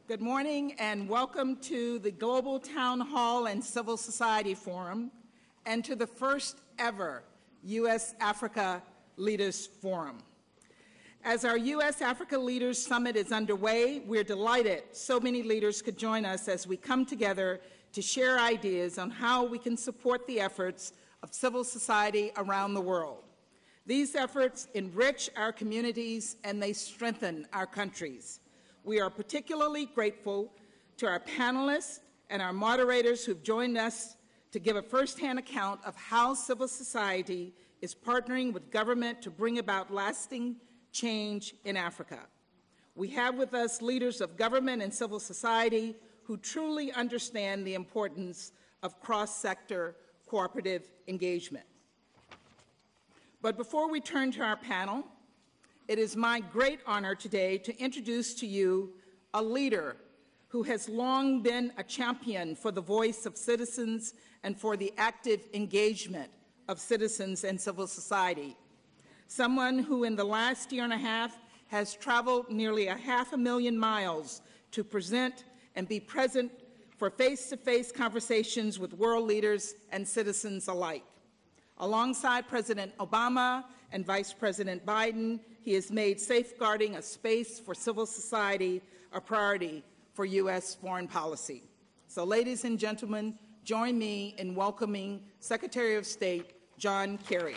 Good morning and welcome to the Global Town Hall and Civil Society Forum and to the first ever U.S.-Africa Leaders Forum. As our U.S.-Africa Leaders Summit is underway, we're delighted so many leaders could join us as we come together to share ideas on how we can support the efforts of civil society around the world. These efforts enrich our communities and they strengthen our countries. We are particularly grateful to our panelists and our moderators who've joined us to give a firsthand account of how civil society is partnering with government to bring about lasting change in Africa. We have with us leaders of government and civil society who truly understand the importance of cross-sector cooperative engagement. But before we turn to our panel, it is my great honor today to introduce to you a leader who has long been a champion for the voice of citizens and for the active engagement of citizens and civil society. Someone who in the last year and a half has traveled nearly 500,000 miles to present and be present for face-to-face conversations with world leaders and citizens alike. Alongside President Obama and Vice President Biden, he has made safeguarding a space for civil society a priority for U.S. foreign policy. So, ladies and gentlemen, join me in welcoming Secretary of State John Kerry.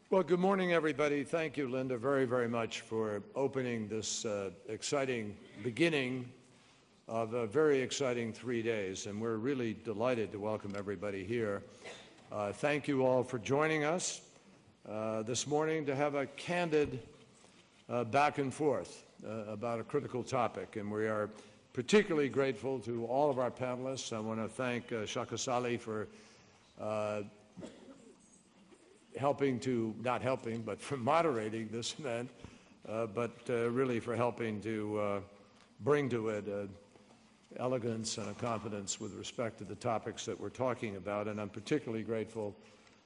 Well, good morning, everybody. Thank you, Linda, very, very much for opening this exciting beginning of a very exciting 3 days, and we're really delighted to welcome everybody here. Thank you all for joining us this morning to have a candid back and forth about a critical topic, and we are particularly grateful to all of our panelists. I want to thank Shaka Sali for for moderating this event, but really for helping to bring to it elegance and a confidence with respect to the topics that we're talking about. And I'm particularly grateful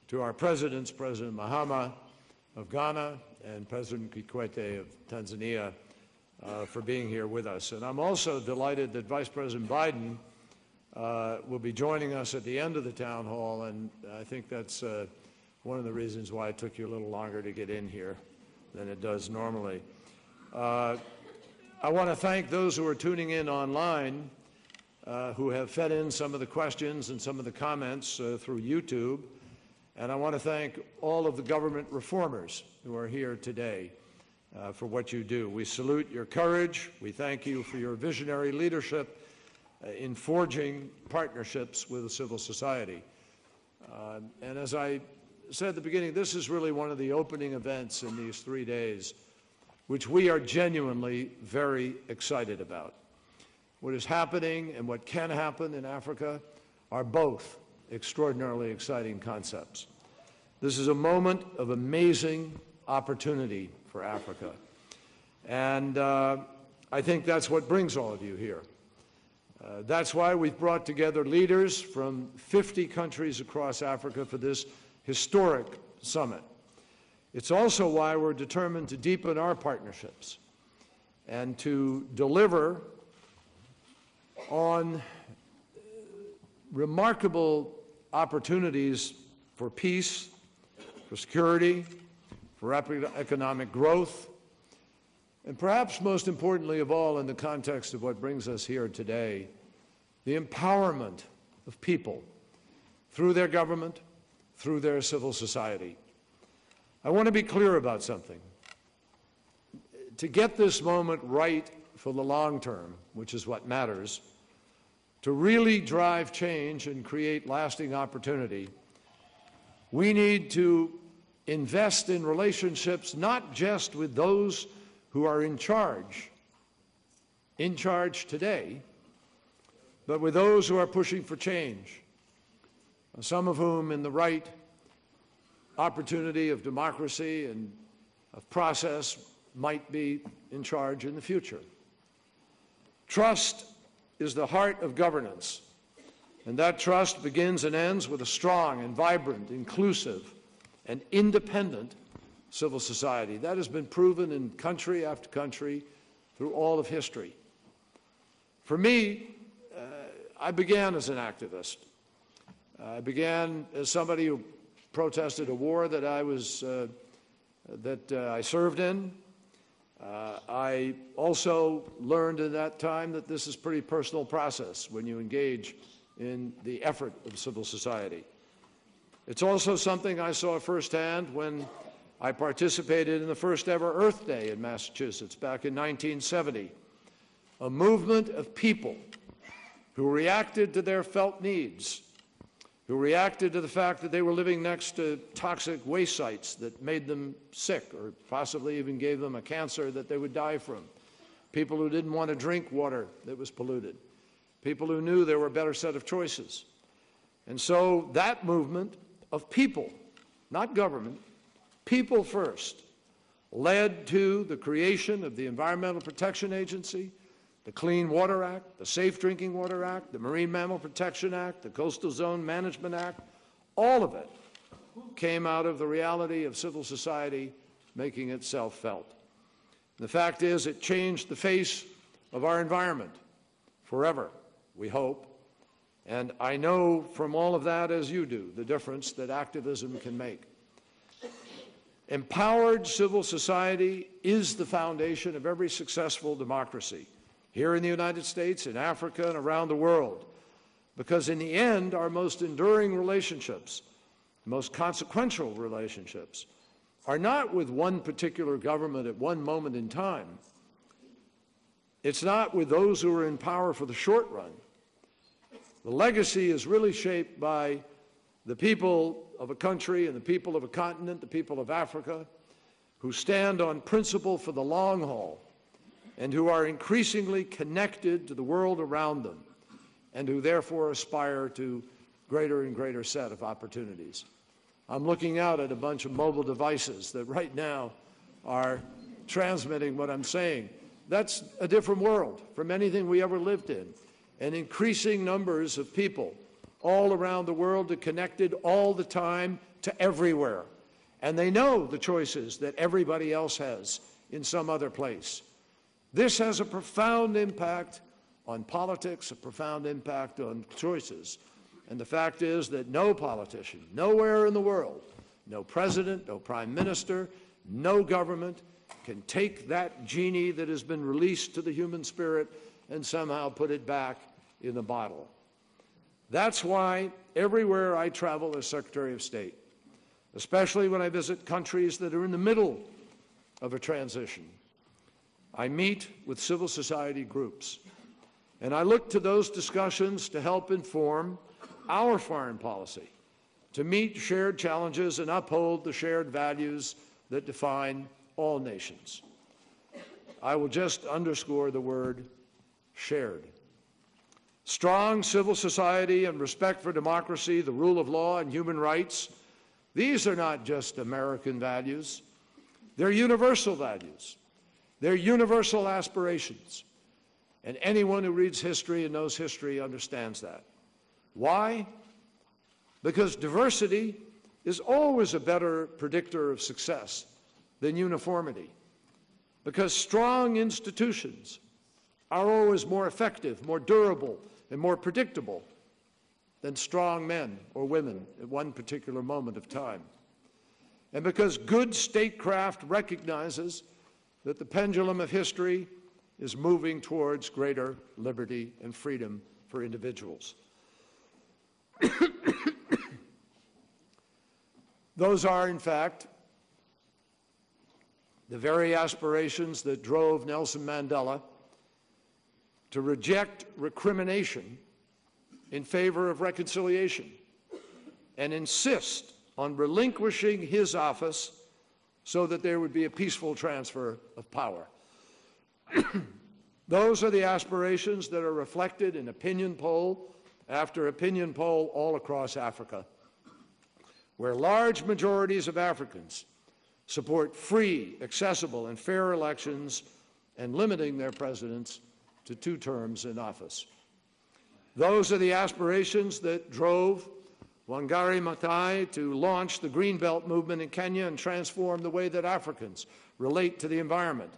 to our presidents, President Mahama of Ghana and President Kikwete of Tanzania, for being here with us. And I'm also delighted that Vice President Biden will be joining us at the end of the town hall, and I think that's one of the reasons why it took you a little longer to get in here than it does normally. I want to thank those who are tuning in online who have fed in some of the questions and some of the comments through YouTube. And I want to thank all of the government reformers who are here today for what you do. We salute your courage. We thank you for your visionary leadership in forging partnerships with civil society. And as I said at the beginning, this is really one of the opening events in these 3 days, which we are genuinely very excited about. What is happening and what can happen in Africa are both extraordinarily exciting concepts. This is a moment of amazing opportunity for Africa. And I think that's what brings all of you here. That's why we've brought together leaders from 50 countries across Africa for this historic summit. It's also why we're determined to deepen our partnerships and to deliver on remarkable opportunities for peace, for security, for economic growth, and perhaps most importantly of all in the context of what brings us here today, the empowerment of people through their government, through their civil society. I want to be clear about something. To get this moment right for the long term, which is what matters, to really drive change and create lasting opportunity, we need to invest in relationships not just with those who are in charge today, but with those who are pushing for change, some of whom in the right opportunity of democracy and of process might be in charge in the future. Trust is the heart of governance, and that trust begins and ends with a strong and vibrant, inclusive, and independent civil society. That has been proven in country after country through all of history. For me, I began as an activist. I began as somebody who protested a war that I served in. I also learned at that time that this is a pretty personal process when you engage in the effort of civil society. It's also something I saw firsthand when I participated in the first ever Earth Day in Massachusetts back in 1970, a movement of people who reacted to their felt needs, who reacted to the fact that they were living next to toxic waste sites that made them sick or possibly even gave them a cancer that they would die from, people who didn't want to drink water that was polluted, people who knew there were a better set of choices. And so that movement of people, not government, people first, led to the creation of the Environmental Protection Agency, the Clean Water Act, the Safe Drinking Water Act, the Marine Mammal Protection Act, the Coastal Zone Management Act. All of it came out of the reality of civil society making itself felt. The fact is, it changed the face of our environment forever, we hope. And I know from all of that, as you do, the difference that activism can make. Empowered civil society is the foundation of every successful democracy, here in the United States, in Africa, and around the world. Because in the end, our most enduring relationships, most consequential relationships, are not with one particular government at one moment in time. It's not with those who are in power for the short run. The legacy is really shaped by the people of a country and the people of a continent, the people of Africa, who stand on principle for the long haul and who are increasingly connected to the world around them and who therefore aspire to greater and greater set of opportunities. I'm looking out at a bunch of mobile devices that right now are transmitting what I'm saying. That's a different world from anything we ever lived in. And increasing numbers of people all around the world are connected all the time to everywhere. And they know the choices that everybody else has in some other place. This has a profound impact on politics, a profound impact on choices. And the fact is that no politician, nowhere in the world, no president, no prime minister, no government can take that genie that has been released to the human spirit and somehow put it back in the bottle. That's why everywhere I travel as Secretary of State, especially when I visit countries that are in the middle of a transition, I meet with civil society groups. And I look to those discussions to help inform our foreign policy, to meet shared challenges and uphold the shared values that define all nations. I will just underscore the word shared. Strong civil society and respect for democracy, the rule of law, and human rights, these are not just American values. They're universal values. They're universal aspirations. And anyone who reads history and knows history understands that. Why? Because diversity is always a better predictor of success than uniformity. Because strong institutions are always more effective, more durable, and more predictable than strong men or women at one particular moment of time. And because good statecraft recognizes that the pendulum of history is moving towards greater liberty and freedom for individuals. Those are, in fact, the very aspirations that drove Nelson Mandela to reject recrimination in favor of reconciliation and insist on relinquishing his office so that there would be a peaceful transfer of power. Those are the aspirations that are reflected in opinion poll after opinion poll all across Africa, where large majorities of Africans support free, accessible, and fair elections and limiting their presidents to 2 terms in office. Those are the aspirations that drove Wangari Maathai to launch the Greenbelt movement in Kenya and transform the way that Africans relate to the environment.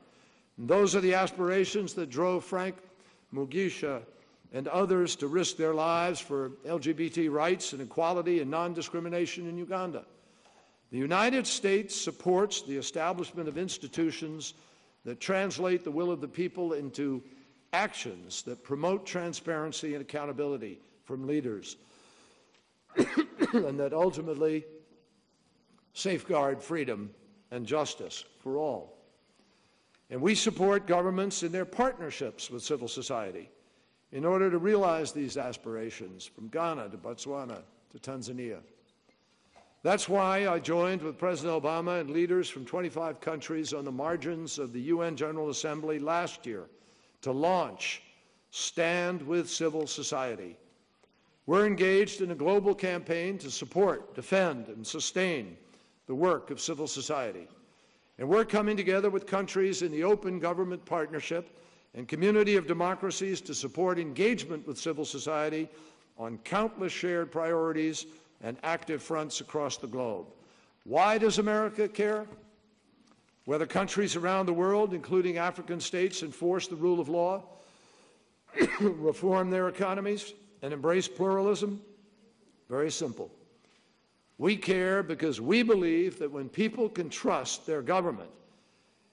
And those are the aspirations that drove Frank Mugisha and others to risk their lives for LGBT rights and equality and non-discrimination in Uganda. The United States supports the establishment of institutions that translate the will of the people into actions that promote transparency and accountability from leaders and that ultimately safeguard freedom and justice for all. And we support governments in their partnerships with civil society in order to realize these aspirations, from Ghana to Botswana to Tanzania. That's why I joined with President Obama and leaders from 25 countries on the margins of the UN General Assembly last year to launch Stand with Civil Society. We're engaged in a global campaign to support, defend, and sustain the work of civil society. And we're coming together with countries in the Open Government Partnership and Community of Democracies to support engagement with civil society on countless shared priorities and active fronts across the globe. Why does America care? Whether countries around the world, including African states, enforce the rule of law, reform their economies, and embrace pluralism? Very simple. We care because we believe that when people can trust their government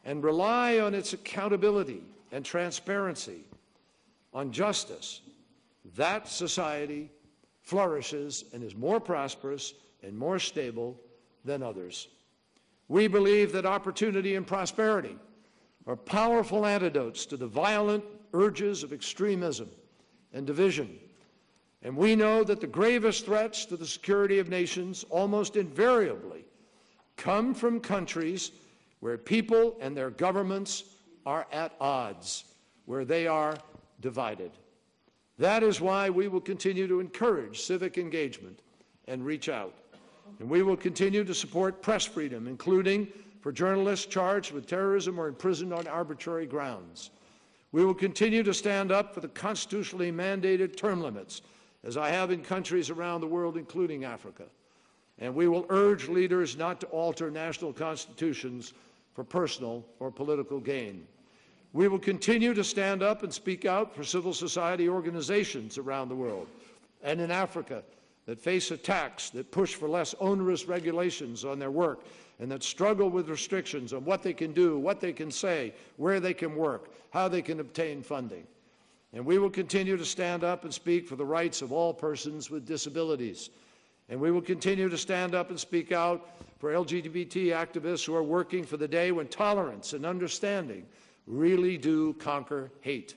and rely on its accountability and transparency, on justice, that society flourishes and is more prosperous and more stable than others. We believe that opportunity and prosperity are powerful antidotes to the violent urges of extremism and division. And we know that the gravest threats to the security of nations almost invariably come from countries where people and their governments are at odds, where they are divided. That is why we will continue to encourage civic engagement and reach out. And we will continue to support press freedom, including for journalists charged with terrorism or imprisoned on arbitrary grounds. We will continue to stand up for the constitutionally mandated term limits, as I have in countries around the world, including Africa. And we will urge leaders not to alter national constitutions for personal or political gain. We will continue to stand up and speak out for civil society organizations around the world and in Africa that face attacks, that push for less onerous regulations on their work, and that struggle with restrictions on what they can do, what they can say, where they can work, how they can obtain funding. And we will continue to stand up and speak for the rights of all persons with disabilities. And we will continue to stand up and speak out for LGBT activists who are working for the day when tolerance and understanding really do conquer hate.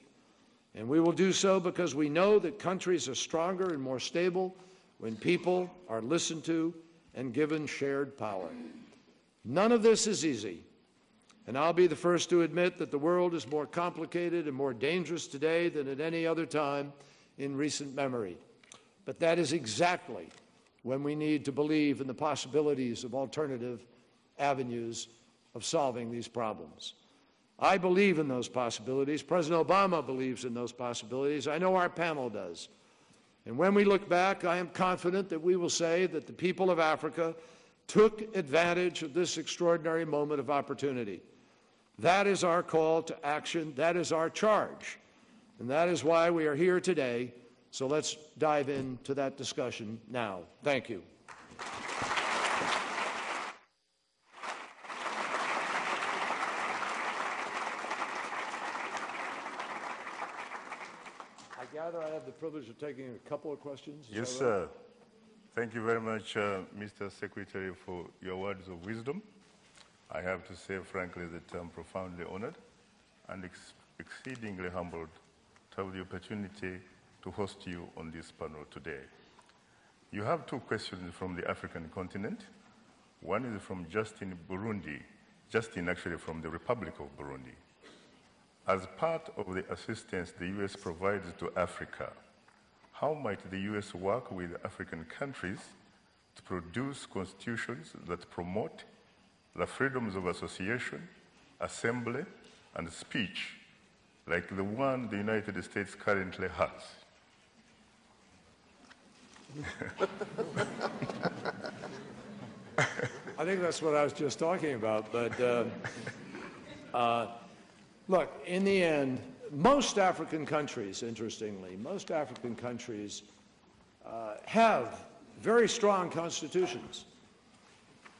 And we will do so because we know that countries are stronger and more stable when people are listened to and given shared power. None of this is easy. And I'll be the first to admit that the world is more complicated and more dangerous today than at any other time in recent memory. But that is exactly when we need to believe in the possibilities of alternative avenues of solving these problems. I believe in those possibilities. President Obama believes in those possibilities. I know our panel does. And when we look back, I am confident that we will say that the people of Africa took advantage of this extraordinary moment of opportunity. That is our call to action. That is our charge. And that is why we are here today. So let's dive into that discussion now. Thank you. I gather I have the privilege of taking a couple of questions. Yes, sir. Thank you very much, Mr. Secretary, for your words of wisdom. I have to say, frankly, that I'm profoundly honored and exceedingly humbled to have the opportunity to host you on this panel today. You have two questions from the African continent. One is from Justin Burundi, Justin actually from the Republic of Burundi. As part of the assistance the U.S. provides to Africa, how might the U.S. work with African countries to produce constitutions that promote the freedoms of association, assembly, and speech, like the one the United States currently has? I think that's what I was just talking about. But look, in the end, most African countries, interestingly, most African countries have very strong constitutions.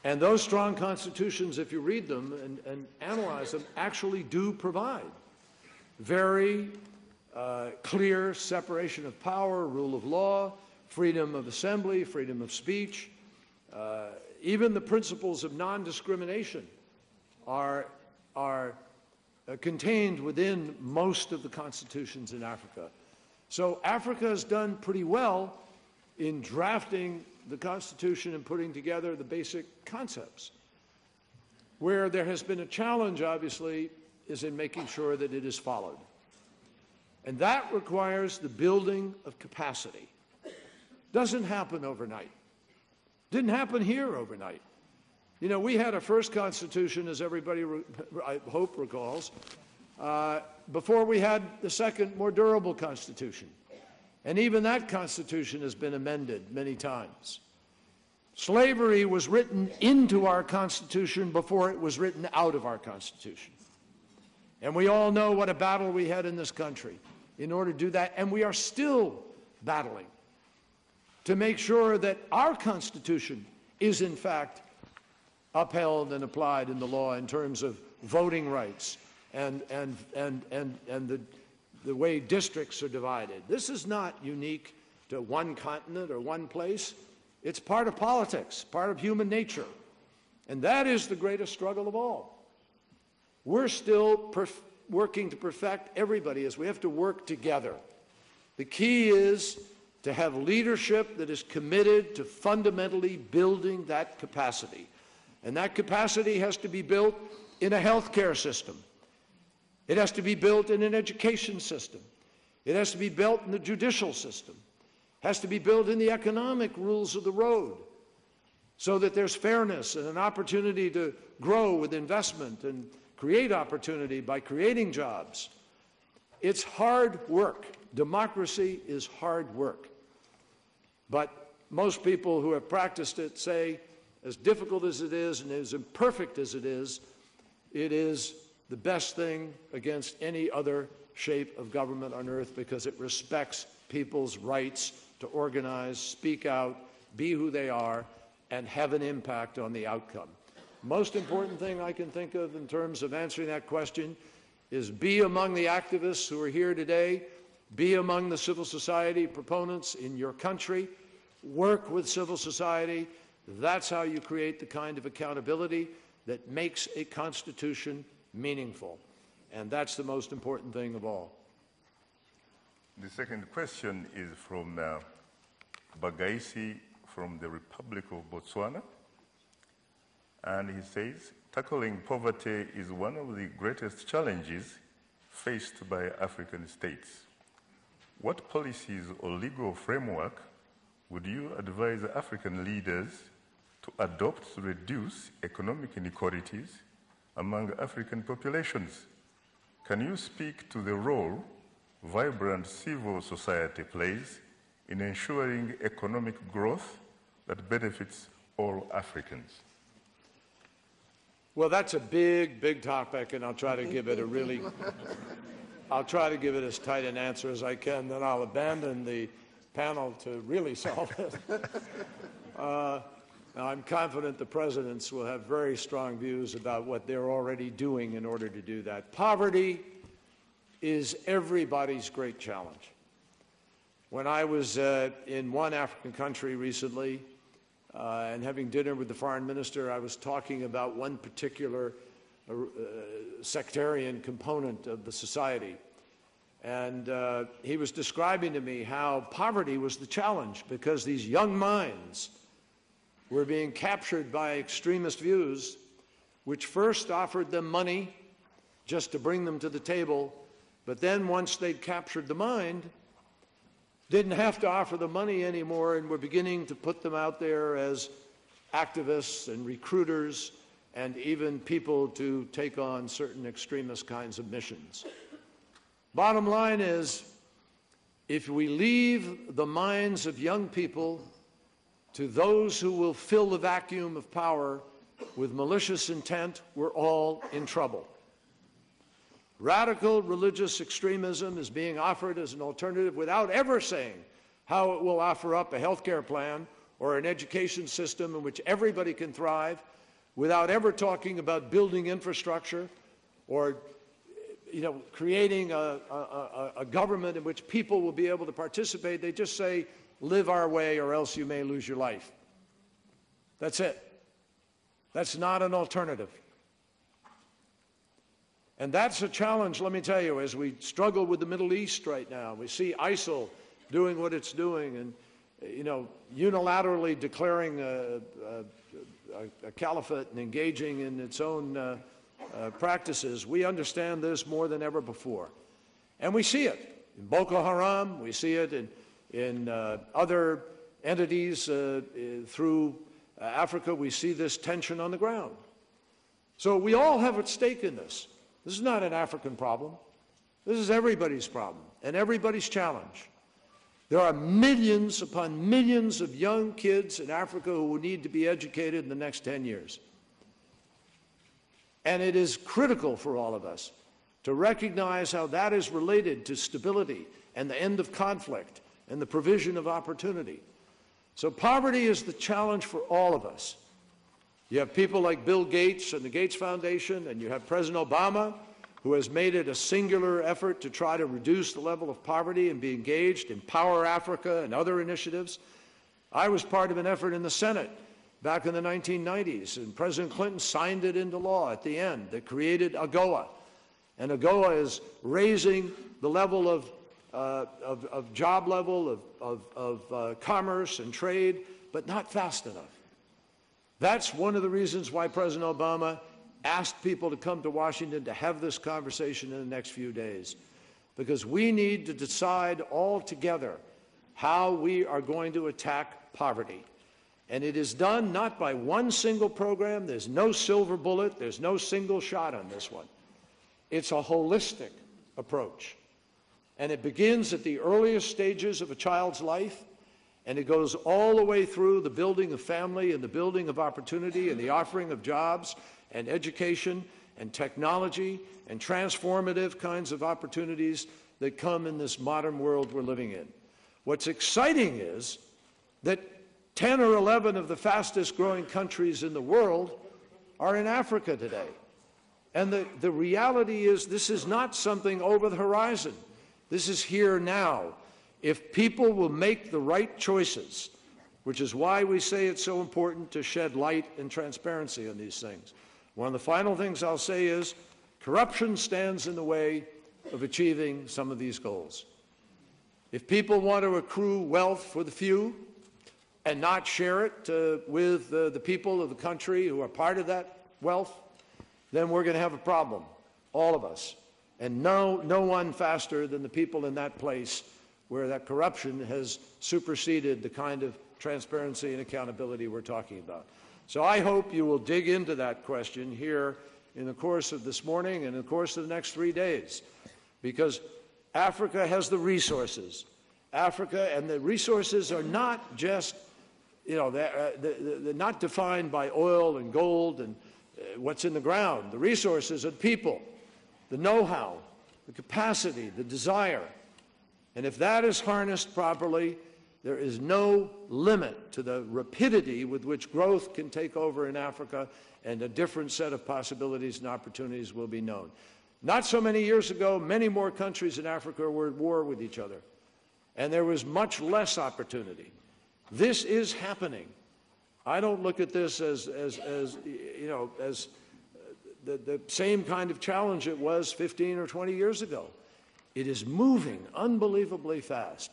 And those strong constitutions, if you read them and analyze them, actually do provide very clear separation of power, rule of law, freedom of assembly, freedom of speech. Even the principles of non-discrimination are contained within most of the constitutions in Africa. So Africa has done pretty well in drafting the Constitution and putting together the basic concepts. Where there has been a challenge, obviously, is in making sure that it is followed. And that requires the building of capacity. Doesn't happen overnight. Didn't happen here overnight. You know, we had a first Constitution, as everybody, I hope, recalls, before we had the second, more durable Constitution. And even that Constitution has been amended many times. Slavery was written into our Constitution before it was written out of our Constitution. And we all know what a battle we had in this country in order to do that, and we are still battling to make sure that our Constitution is, in fact, upheld and applied in the law in terms of voting rights and the way districts are divided. This is not unique to one continent or one place. It's part of politics, part of human nature. And that is the greatest struggle of all. We're still working to perfect everybody as we have to work together. The key is to have leadership that is committed to fundamentally building that capacity. And that capacity has to be built in a healthcare system. It has to be built in an education system. It has to be built in the judicial system. It has to be built in the economic rules of the road so that there's fairness and an opportunity to grow with investment and create opportunity by creating jobs. It's hard work. Democracy is hard work. But most people who have practiced it say, as difficult as it is and as imperfect as it is the best thing against any other shape of government on earth because it respects people's rights to organize, speak out, be who they are, and have an impact on the outcome. Most important thing I can think of in terms of answering that question is be among the activists who are here today, be among the civil society proponents in your country, work with civil society. That's how you create the kind of accountability that makes a constitution meaningful. And that's the most important thing of all. The second question is from Bagaisi from the Republic of Botswana. And he says, tackling poverty is one of the greatest challenges faced by African states. What policies or legal framework would you advise African leaders to adopt to reduce economic inequalities among African populations? Can you speak to the role vibrant civil society plays in ensuring economic growth that benefits all Africans? Well, that's a big, big topic, and I'll try to give it as tight an answer as I can, then I'll abandon the panel to really solve it. Now, I'm confident the presidents will have very strong views about what they're already doing in order to do that. Poverty is everybody's great challenge. When I was in one African country recently and having dinner with the foreign minister, I was talking about one particular sectarian component of the society. And he was describing to me how poverty was the challenge because these young minds were being captured by extremist views, which first offered them money just to bring them to the table, but then once they'd captured the mind, didn't have to offer the money anymore and were beginning to put them out there as activists and recruiters and even people to take on certain extremist kinds of missions. Bottom line is, if we leave the minds of young people to those who will fill the vacuum of power with malicious intent, we're all in trouble. Radical religious extremism is being offered as an alternative without ever saying how it will offer up a health care plan or an education system in which everybody can thrive, without ever talking about building infrastructure or creating a government in which people will be able to participate. They just say, live our way or else you may lose your life. That's it. That's not an alternative. And that's a challenge, let me tell you, as we struggle with the Middle East right now. We see ISIL doing what it's doing and, unilaterally declaring a caliphate and engaging in its own practices. We understand this more than ever before. And we see it in Boko Haram. We see it in other entities through Africa. We see this tension on the ground. So we all have at stake in this. This is not an African problem. This is everybody's problem and everybody's challenge. There are millions upon millions of young kids in Africa who will need to be educated in the next 10 years. And it is critical for all of us to recognize how that is related to stability and the end of conflict and the provision of opportunity. So poverty is the challenge for all of us. You have people like Bill Gates and the Gates Foundation, and you have President Obama, who has made it a singular effort to try to reduce the level of poverty and be engaged in Power Africa and other initiatives. I was part of an effort in the Senate back in the 1990s, and President Clinton signed it into law at the end that created AGOA. And AGOA is raising the level of job level, of commerce and trade, but not fast enough. That's one of the reasons why President Obama asked people to come to Washington to have this conversation in the next few days, because we need to decide all together how we are going to attack poverty. And it is done not by one single program. There's no silver bullet. There's no single shot on this one. It's a holistic approach. And it begins at the earliest stages of a child's life, and it goes all the way through the building of family and the building of opportunity and the offering of jobs and education and technology and transformative kinds of opportunities that come in this modern world we're living in. What's exciting is that 10 or 11 of the fastest growing countries in the world are in Africa today. And the reality is this is not something over the horizon. This is here now. If people will make the right choices, which is why we say it's so important to shed light and transparency on these things. One of the final things I'll say is corruption stands in the way of achieving some of these goals. If people want to accrue wealth for the few and not share it with the people of the country who are part of that wealth, then we're going to have a problem, all of us. And no one faster than the people in that place where that corruption has superseded the kind of transparency and accountability we're talking about. So I hope you will dig into that question here in the course of this morning and in the course of the next 3 days, because Africa has the resources. Africa, and the resources are not just, they're not defined by oil and gold and what's in the ground. The resources are people, the know-how, the capacity, the desire. And if that is harnessed properly, there is no limit to the rapidity with which growth can take over in Africa, and a different set of possibilities and opportunities will be known. Not so many years ago, many more countries in Africa were at war with each other, and there was much less opportunity. This is happening. I don't look at this as the same kind of challenge it was 15 or 20 years ago. It is moving unbelievably fast.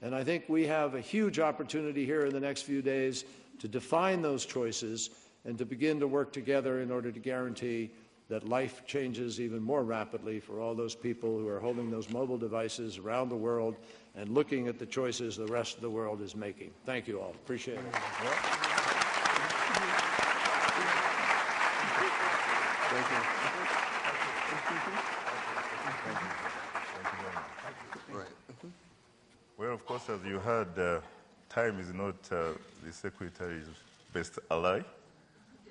And I think we have a huge opportunity here in the next few days to define those choices and to begin to work together in order to guarantee that life changes even more rapidly for all those people who are holding those mobile devices around the world and looking at the choices the rest of the world is making. Thank you all. Appreciate it. Thank you. course, as you heard, time is not the Secretary's best ally.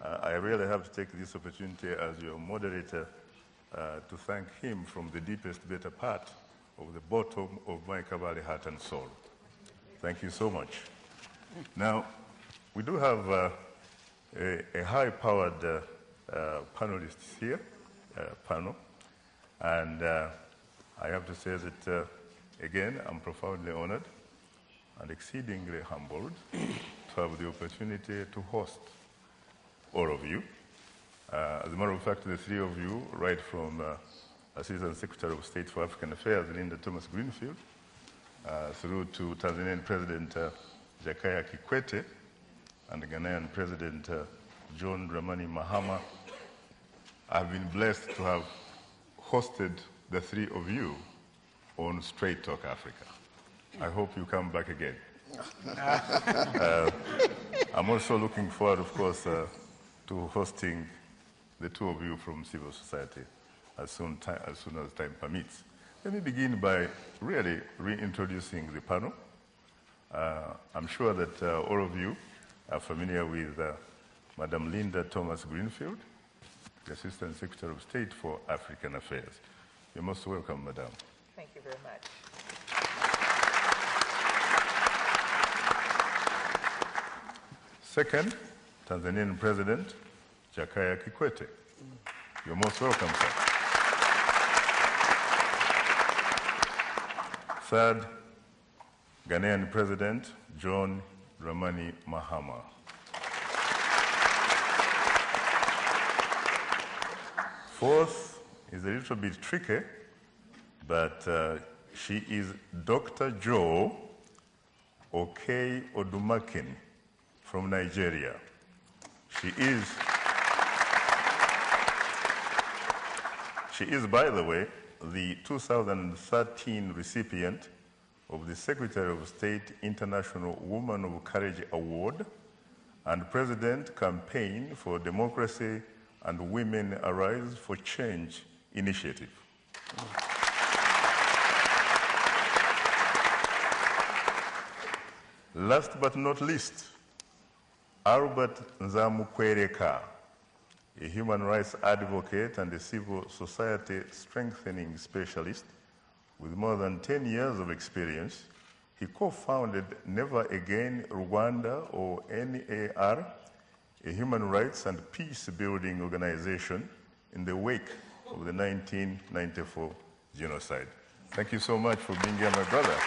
I really have to take this opportunity as your moderator to thank him from the deepest, better part of the bottom of my Kabale heart and soul. Thank you so much. Now, we do have a high-powered panelists here, panel, and I have to say that, again, I'm profoundly honored and exceedingly humbled to have the opportunity to host all of you. As a matter of fact, the three of you, right from Assistant Secretary of State for African Affairs, Linda Thomas-Greenfield, through to Tanzanian President Jakaya Kikwete and Ghanaian President John Dramani Mahama, I've been blessed to have hosted the three of you on Straight Talk Africa. I hope you come back again. I'm also looking forward, of course, to hosting the two of you from civil society as soon as time permits. Let me begin by really reintroducing the panel. I'm sure that all of you are familiar with Madam Linda Thomas-Greenfield, the Assistant Secretary of State for African Affairs. You're most welcome, Madam. Thank you very much. Second, Tanzanian President Jakaya Kikwete. You're most welcome, sir. Third, Ghanaian President John Dramani Mahama. Fourth is a little bit tricky, but she is Dr. Joe Okey Odumakin from Nigeria. She is, by the way, the 2013 recipient of the Secretary of State International Woman of Courage Award and President Campaign for Democracy and Women Arise for Change initiative. Last but not least, Albert Nzamukwereka, a human rights advocate and a civil society strengthening specialist with more than 10 years of experience. He co-founded Never Again Rwanda, or NAR, a human rights and peace-building organization in the wake of the 1994 genocide. Thank you so much for being here, my brother.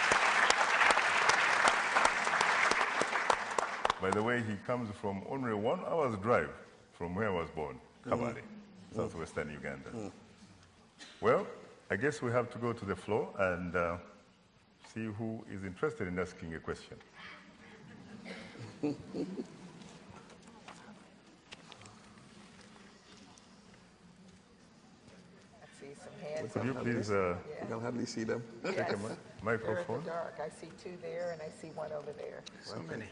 By the way, he comes from only 1 hour's drive from where I was born, Kabale, southwestern Uganda. Well, I guess we have to go to the floor and see who is interested in asking a question. Could you please You can hardly see them. take a microphone? They're in the dark. I see two there and I see one over there. So many.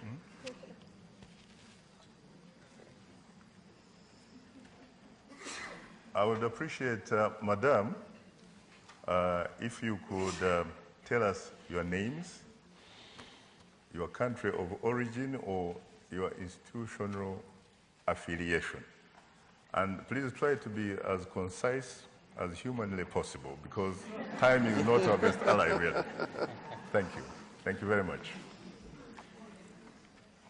I would appreciate, Madam, if you could tell us your names, your country of origin, or your institutional affiliation. And please try to be as concise as humanly possible, because time is not our best ally, really. Thank you. Thank you very much.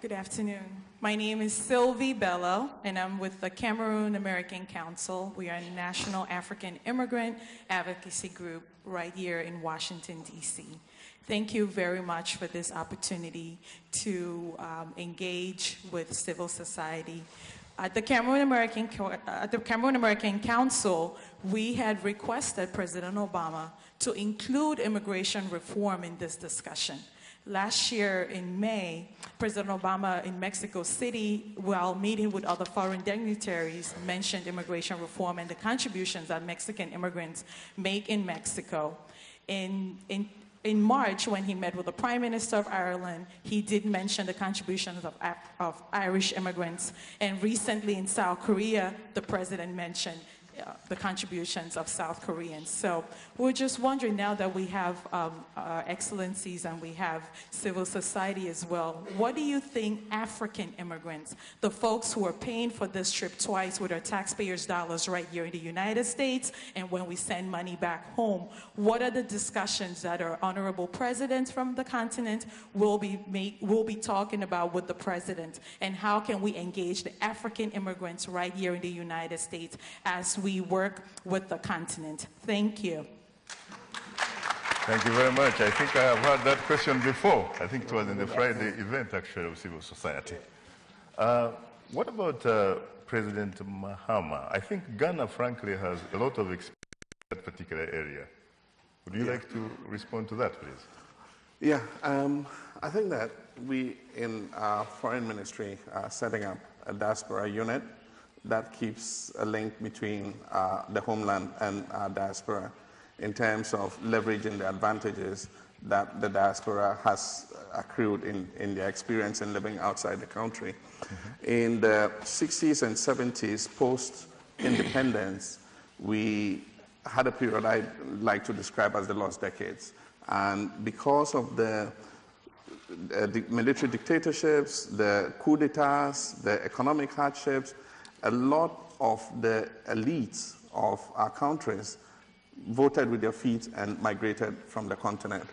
Good afternoon. My name is Sylvie Bello, and I'm with the Cameroon American Council. We are a national African immigrant advocacy group right here in Washington, D.C. Thank you very much for this opportunity to engage with civil society. At the Cameroon American Council, we had requested President Obama to include immigration reform in this discussion. Last year in May, President Obama in Mexico City, while meeting with other foreign dignitaries, mentioned immigration reform and the contributions that Mexican immigrants make in Mexico. In March, when he met with the Prime Minister of Ireland, he did mention the contributions of Irish immigrants. And recently in South Korea, the President mentioned the contributions of South Koreans. So we're just wondering, now that we have our excellencies and we have civil society as well, what do you think African immigrants, the folks who are paying for this trip twice with our taxpayers' dollars right here in the United States and when we send money back home, what are the discussions that our honorable presidents from the continent will be talking about with the president, and how can we engage the African immigrants right here in the United States as we work with the continent? Thank you. Thank you very much. I think I have heard that question before. I think it was in the Friday event, actually, of civil society. What about President Mahama? I think Ghana, frankly, has a lot of experience in that particular area. Would you like to respond to that, please? Yeah, I think that we, in our foreign ministry, are setting up a diaspora unit that keeps a link between the homeland and our diaspora in terms of leveraging the advantages that the diaspora has accrued in their experience in living outside the country. Mm-hmm. In the 60s and 70s, post-independence, we had a period I'd like to describe as the lost decades. And because of the military dictatorships, the coup d'etats, the economic hardships, a lot of the elites of our countries voted with their feet and migrated from the continent.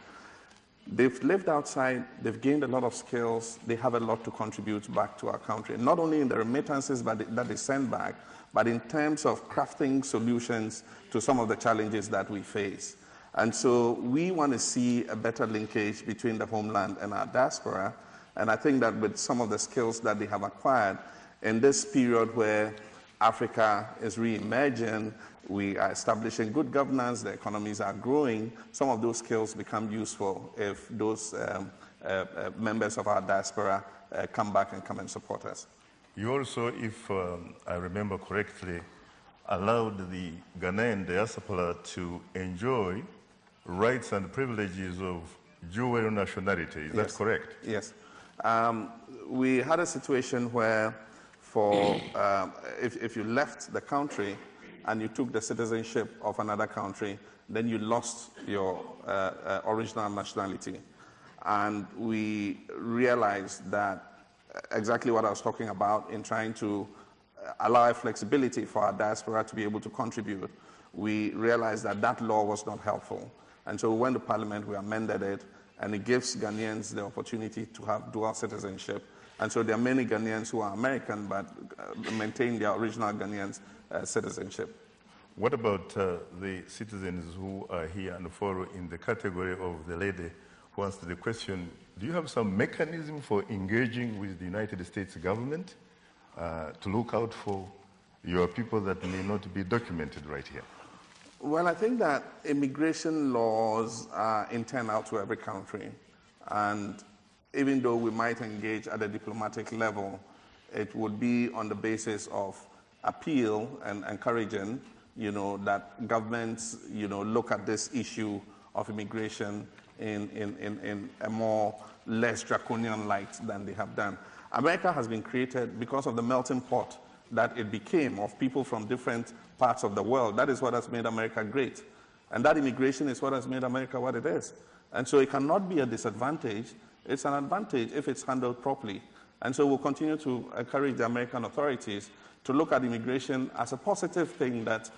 They've lived outside, they've gained a lot of skills, they have a lot to contribute back to our country, not only in the remittances that they send back, but in terms of crafting solutions to some of the challenges that we face. And so we want to see a better linkage between the homeland and our diaspora, and I think that with some of the skills that they have acquired in this period where Africa is re-emerging, we are establishing good governance, the economies are growing, some of those skills become useful if those members of our diaspora come back and come and support us. You also, if I remember correctly, allowed the Ghanaian diaspora to enjoy rights and privileges of dual nationality. Is that correct? Yes. We had a situation where if you left the country and you took the citizenship of another country, then you lost your original nationality. And we realized that exactly what I was talking about in trying to allow flexibility for our diaspora to be able to contribute. We realized that that law was not helpful. And so we went to Parliament, we amended it, and it gives Ghanaians the opportunity to have dual citizenship. And so there are many Ghanaians who are American but maintain their original Ghanaian citizenship. What about the citizens who are here and follow in the category of the lady who answered the question? Do you have some mechanism for engaging with the United States government to look out for your people that may not be documented right here? Well, I think that immigration laws are internal to every country. And even though we might engage at a diplomatic level, it would be on the basis of appeal and encouraging, that governments, look at this issue of immigration in a more less draconian light than they have done. America has been created because of the melting pot that it became of people from different parts of the world. That is what has made America great. And that immigration is what has made America what it is. And so it cannot be a disadvantage. It's an advantage if it's handled properly. And so we'll continue to encourage the American authorities to look at immigration as a positive thing that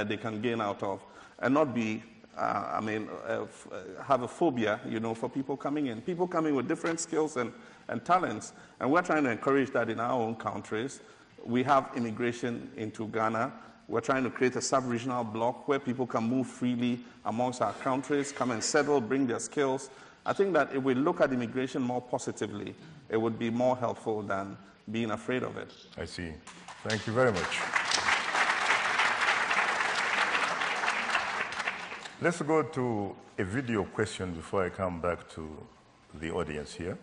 they can gain out of, and not be, have a phobia, for people coming in. People coming with different skills and talents. And we're trying to encourage that in our own countries. We have immigration into Ghana. We're trying to create a sub-regional bloc where people can move freely amongst our countries, come and settle, bring their skills. I think that if we look at immigration more positively, it would be more helpful than being afraid of it. I see. Thank you very much. Let's go to a video question before I come back to the audience here.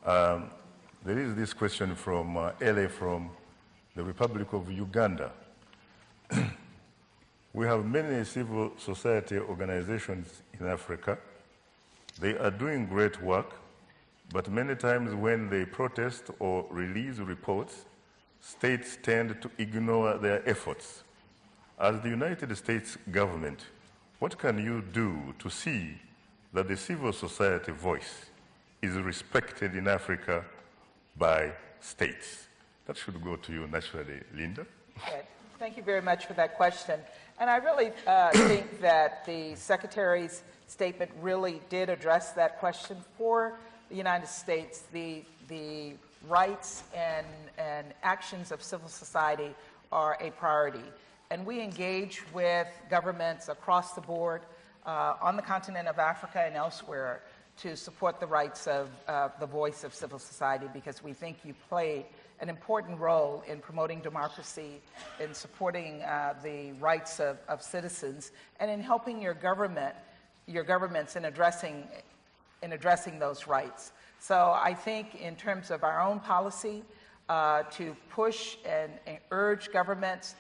There is this question from LA from the Republic of Uganda. We have many civil society organizations in Africa. They are doing great work, but many times when they protest or release reports, states tend to ignore their efforts. As the United States government, what can you do to see that the civil society voice is respected in Africa by states? That should go to you naturally, Linda. Good. Thank you very much for that question. And I really think that the Secretary's statement really did address that question for the United States. The rights and actions of civil society are a priority. And we engage with governments across the board on the continent of Africa and elsewhere to support the rights of the voice of civil society, because we think you play an important role in promoting democracy, in supporting the rights of citizens, and in helping your governments in addressing those rights. So I think in terms of our own policy, to push and urge governments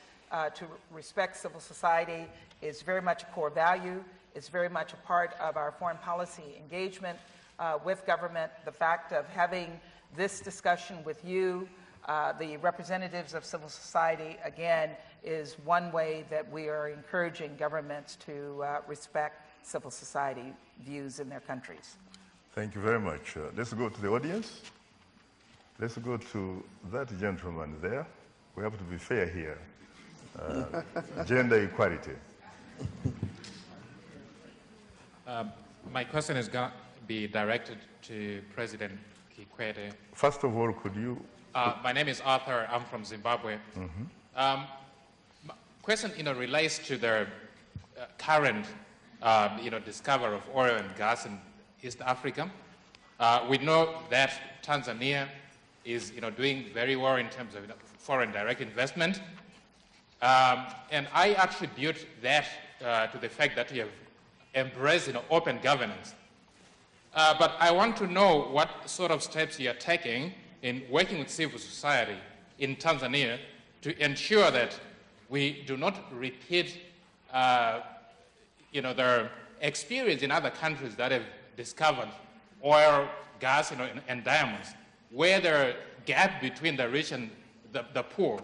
to respect civil society is very much a core value. It's very much a part of our foreign policy engagement with government. The fact of having this discussion with you, the representatives of civil society, again, is one way that we are encouraging governments to respect civil society views in their countries. Thank you very much. Let's go to the audience. Let's go to that gentleman there. We have to be fair here. Gender equality. My question is going to be directed to President Kikwete. First of all, could you... My name is Arthur. I'm from Zimbabwe. Question, relates to the current, discovery of oil and gas in East Africa. We know that Tanzania is, doing very well in terms of foreign direct investment. And I attribute that to the fact that you have embraced, open governance. But I want to know what sort of steps you are taking in working with civil society in Tanzania to ensure that we do not repeat, their experience in other countries that have discovered oil, gas, and diamonds, where the gap between the rich and the poor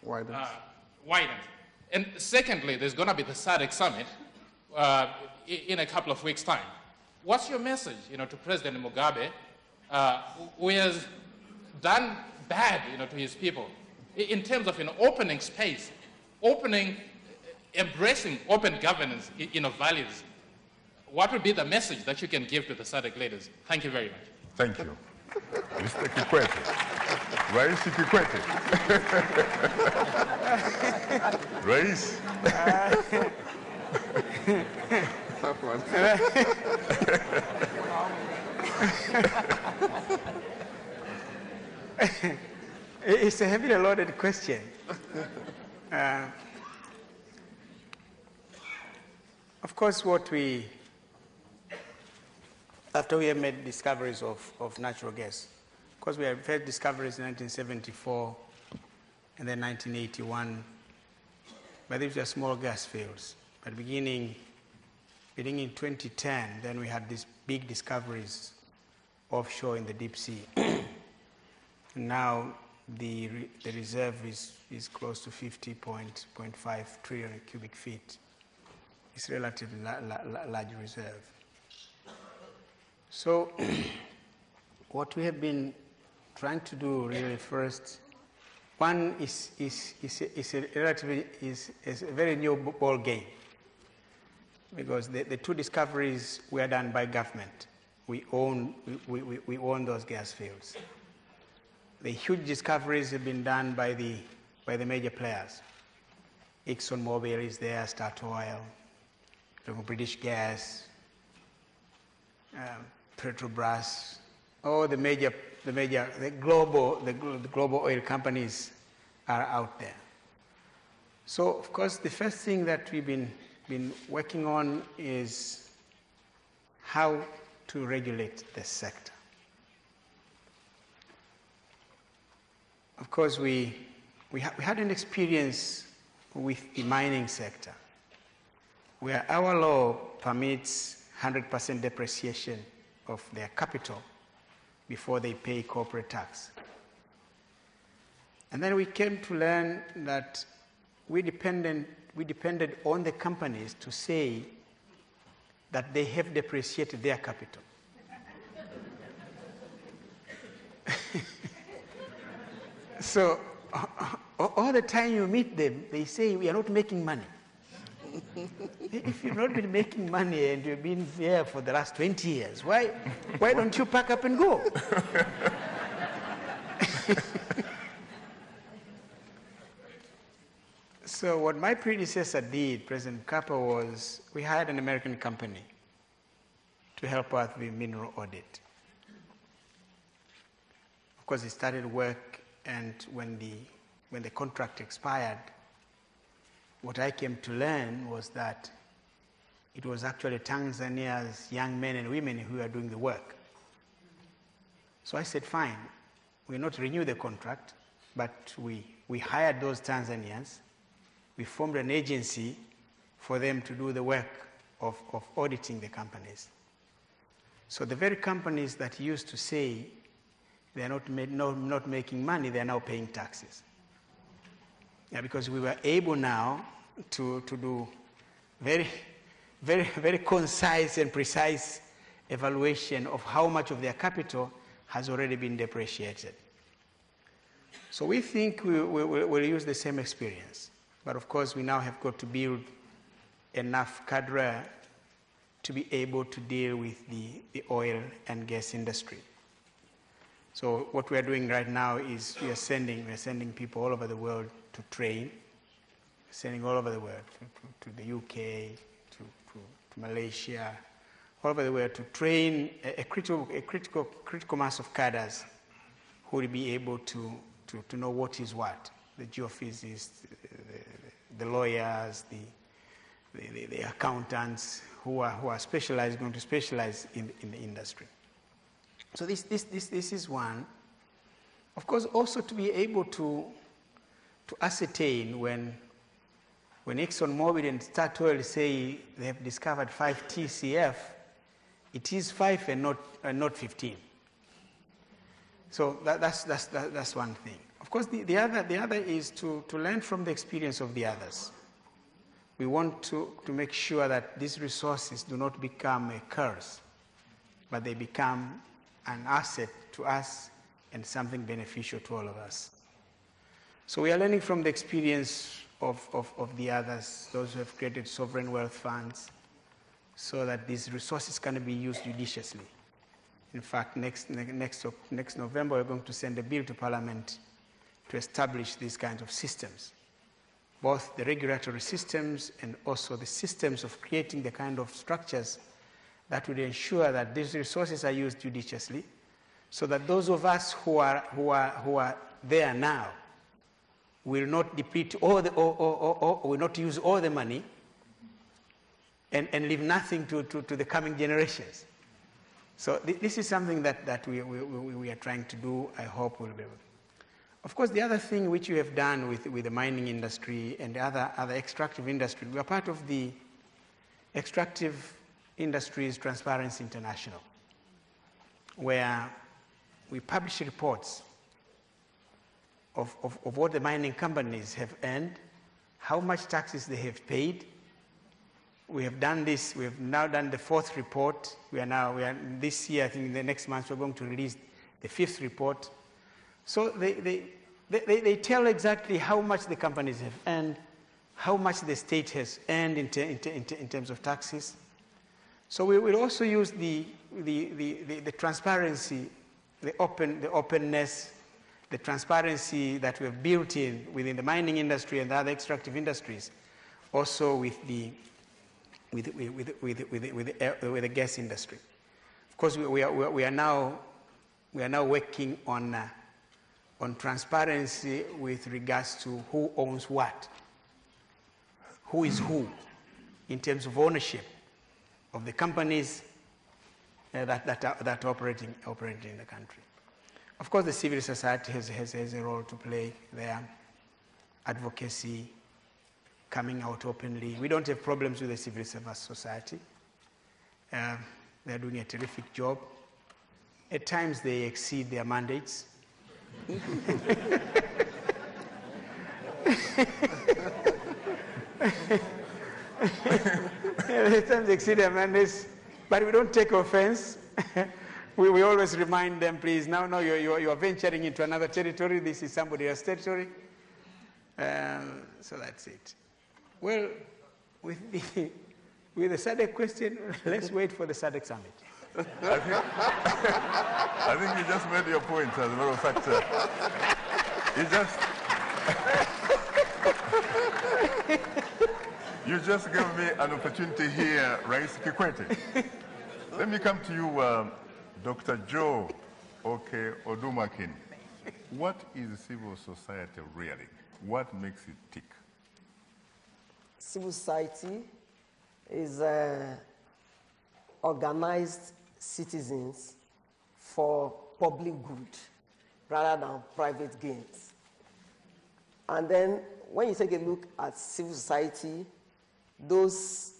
widens. And secondly, there's going to be the SADC summit in a couple of weeks' time. What's your message, to President Mugabe, who has done bad, to his people, in terms of opening space, embracing open governance, values? What would be the message that you can give to the SADC leaders? Thank you very much. Thank you. Mr. Kikwete. Rais Kikwete. Rais. It's a heavily loaded question. Of course, after we have made discoveries of natural gas, of course we have had discoveries in 1974 and then 1981, but these were small gas fields. But beginning in 2010, then we had these big discoveries offshore in the deep sea. Now the reserve is close to 50.5 trillion cubic feet. It's a relatively large reserve. So what we have been trying to do really first, one is a very new ball game, because the two discoveries were done by government. We own those gas fields. The huge discoveries have been done by the major players. ExxonMobil is there, Statoil, British Gas, Petrobras, all the global oil companies are out there. So, of course, the first thing that we've been working on is how to regulate the sector. Of course, we had an experience with the mining sector, where our law permits 100% depreciation of their capital before they pay corporate tax. And then we came to learn that we depended on the companies to say that they have depreciated their capital. So all the time you meet them, they say, we are not making money. If you've not been making money and you've been there for the last 20 years, why don't you pack up and go? So what my predecessor did, President Mkapa, was we hired an American company to help us with mineral audit. Of course, he started work, and when the contract expired, what I came to learn was that it was actually Tanzania's young men and women who were doing the work. So I said, fine, we'll not renew the contract, but we hired those Tanzanians. We formed an agency for them to do the work of auditing the companies. So the very companies that used to say they are not making money, they are now paying taxes. Yeah, because we were able now to do very, very, very concise and precise evaluation of how much of their capital has already been depreciated. So we think we'll use the same experience. But of course, we now have got to build enough cadre to be able to deal with the oil and gas industry. So what we are doing right now is we are sending people all over the world to train, sending all over the world, to the UK, to Malaysia, all over the world to train a critical mass of cadres who will be able to know what is what. The geophysicists, the lawyers, the accountants who are going to specialize in the industry. So this is one. Of course, also to be able to ascertain when ExxonMobil and Statoil say they have discovered 5 TCF, it is 5 and not 15. So that's one thing. Of course, the other is to learn from the experience of the others. We want to make sure that these resources do not become a curse, but they become an asset to us and something beneficial to all of us. So we are learning from the experience of the others, those who have created sovereign wealth funds, so that these resources can be used judiciously. In fact, next November, we're going to send a bill to Parliament to establish these kinds of systems, both the regulatory systems and also the systems of creating the kind of structures that would ensure that these resources are used judiciously, so that those of us who are there now will not deplete all or will not use all the money and leave nothing to the coming generations. So this is something that we are trying to do. I hope we'll be able. Of course, the other thing which you have done with the mining industry and the other extractive industry, we are part of the Extractive Industries Transparency International, where we publish reports of what the mining companies have earned, how much taxes they have paid. We have done this. We have now done the 4th report. We are this year, I think in the next month, we're going to release the 5th report. So they tell exactly how much the companies have earned, how much the state has earned in terms of taxes. So we will also use the transparency, the openness, the transparency that we have built within the mining industry and the other extractive industries, also with the gas industry. Of course, we are now working on transparency with regards to who owns what, who is who, in terms of ownership of the companies that are operating in the country. Of course, the civil society has a role to play there, advocacy, coming out openly. We don't have problems with the civil service society. They're doing a terrific job. At times, they exceed their mandates. At times exceed their mandates, but we don't take offense. we always remind them, please, now you're venturing into another territory. This is somebody else's territory. So that's it. Well, with the SADC question, let's wait for the SADC summit. I think you just made your point, as a matter of fact. You just gave me an opportunity here, Rais Kikwete. Let me come to you, Dr. Joe Odumakin. What is civil society really? What makes it tick? Civil society is organized citizens for public good rather than private gains. And then when you take a look at civil society, those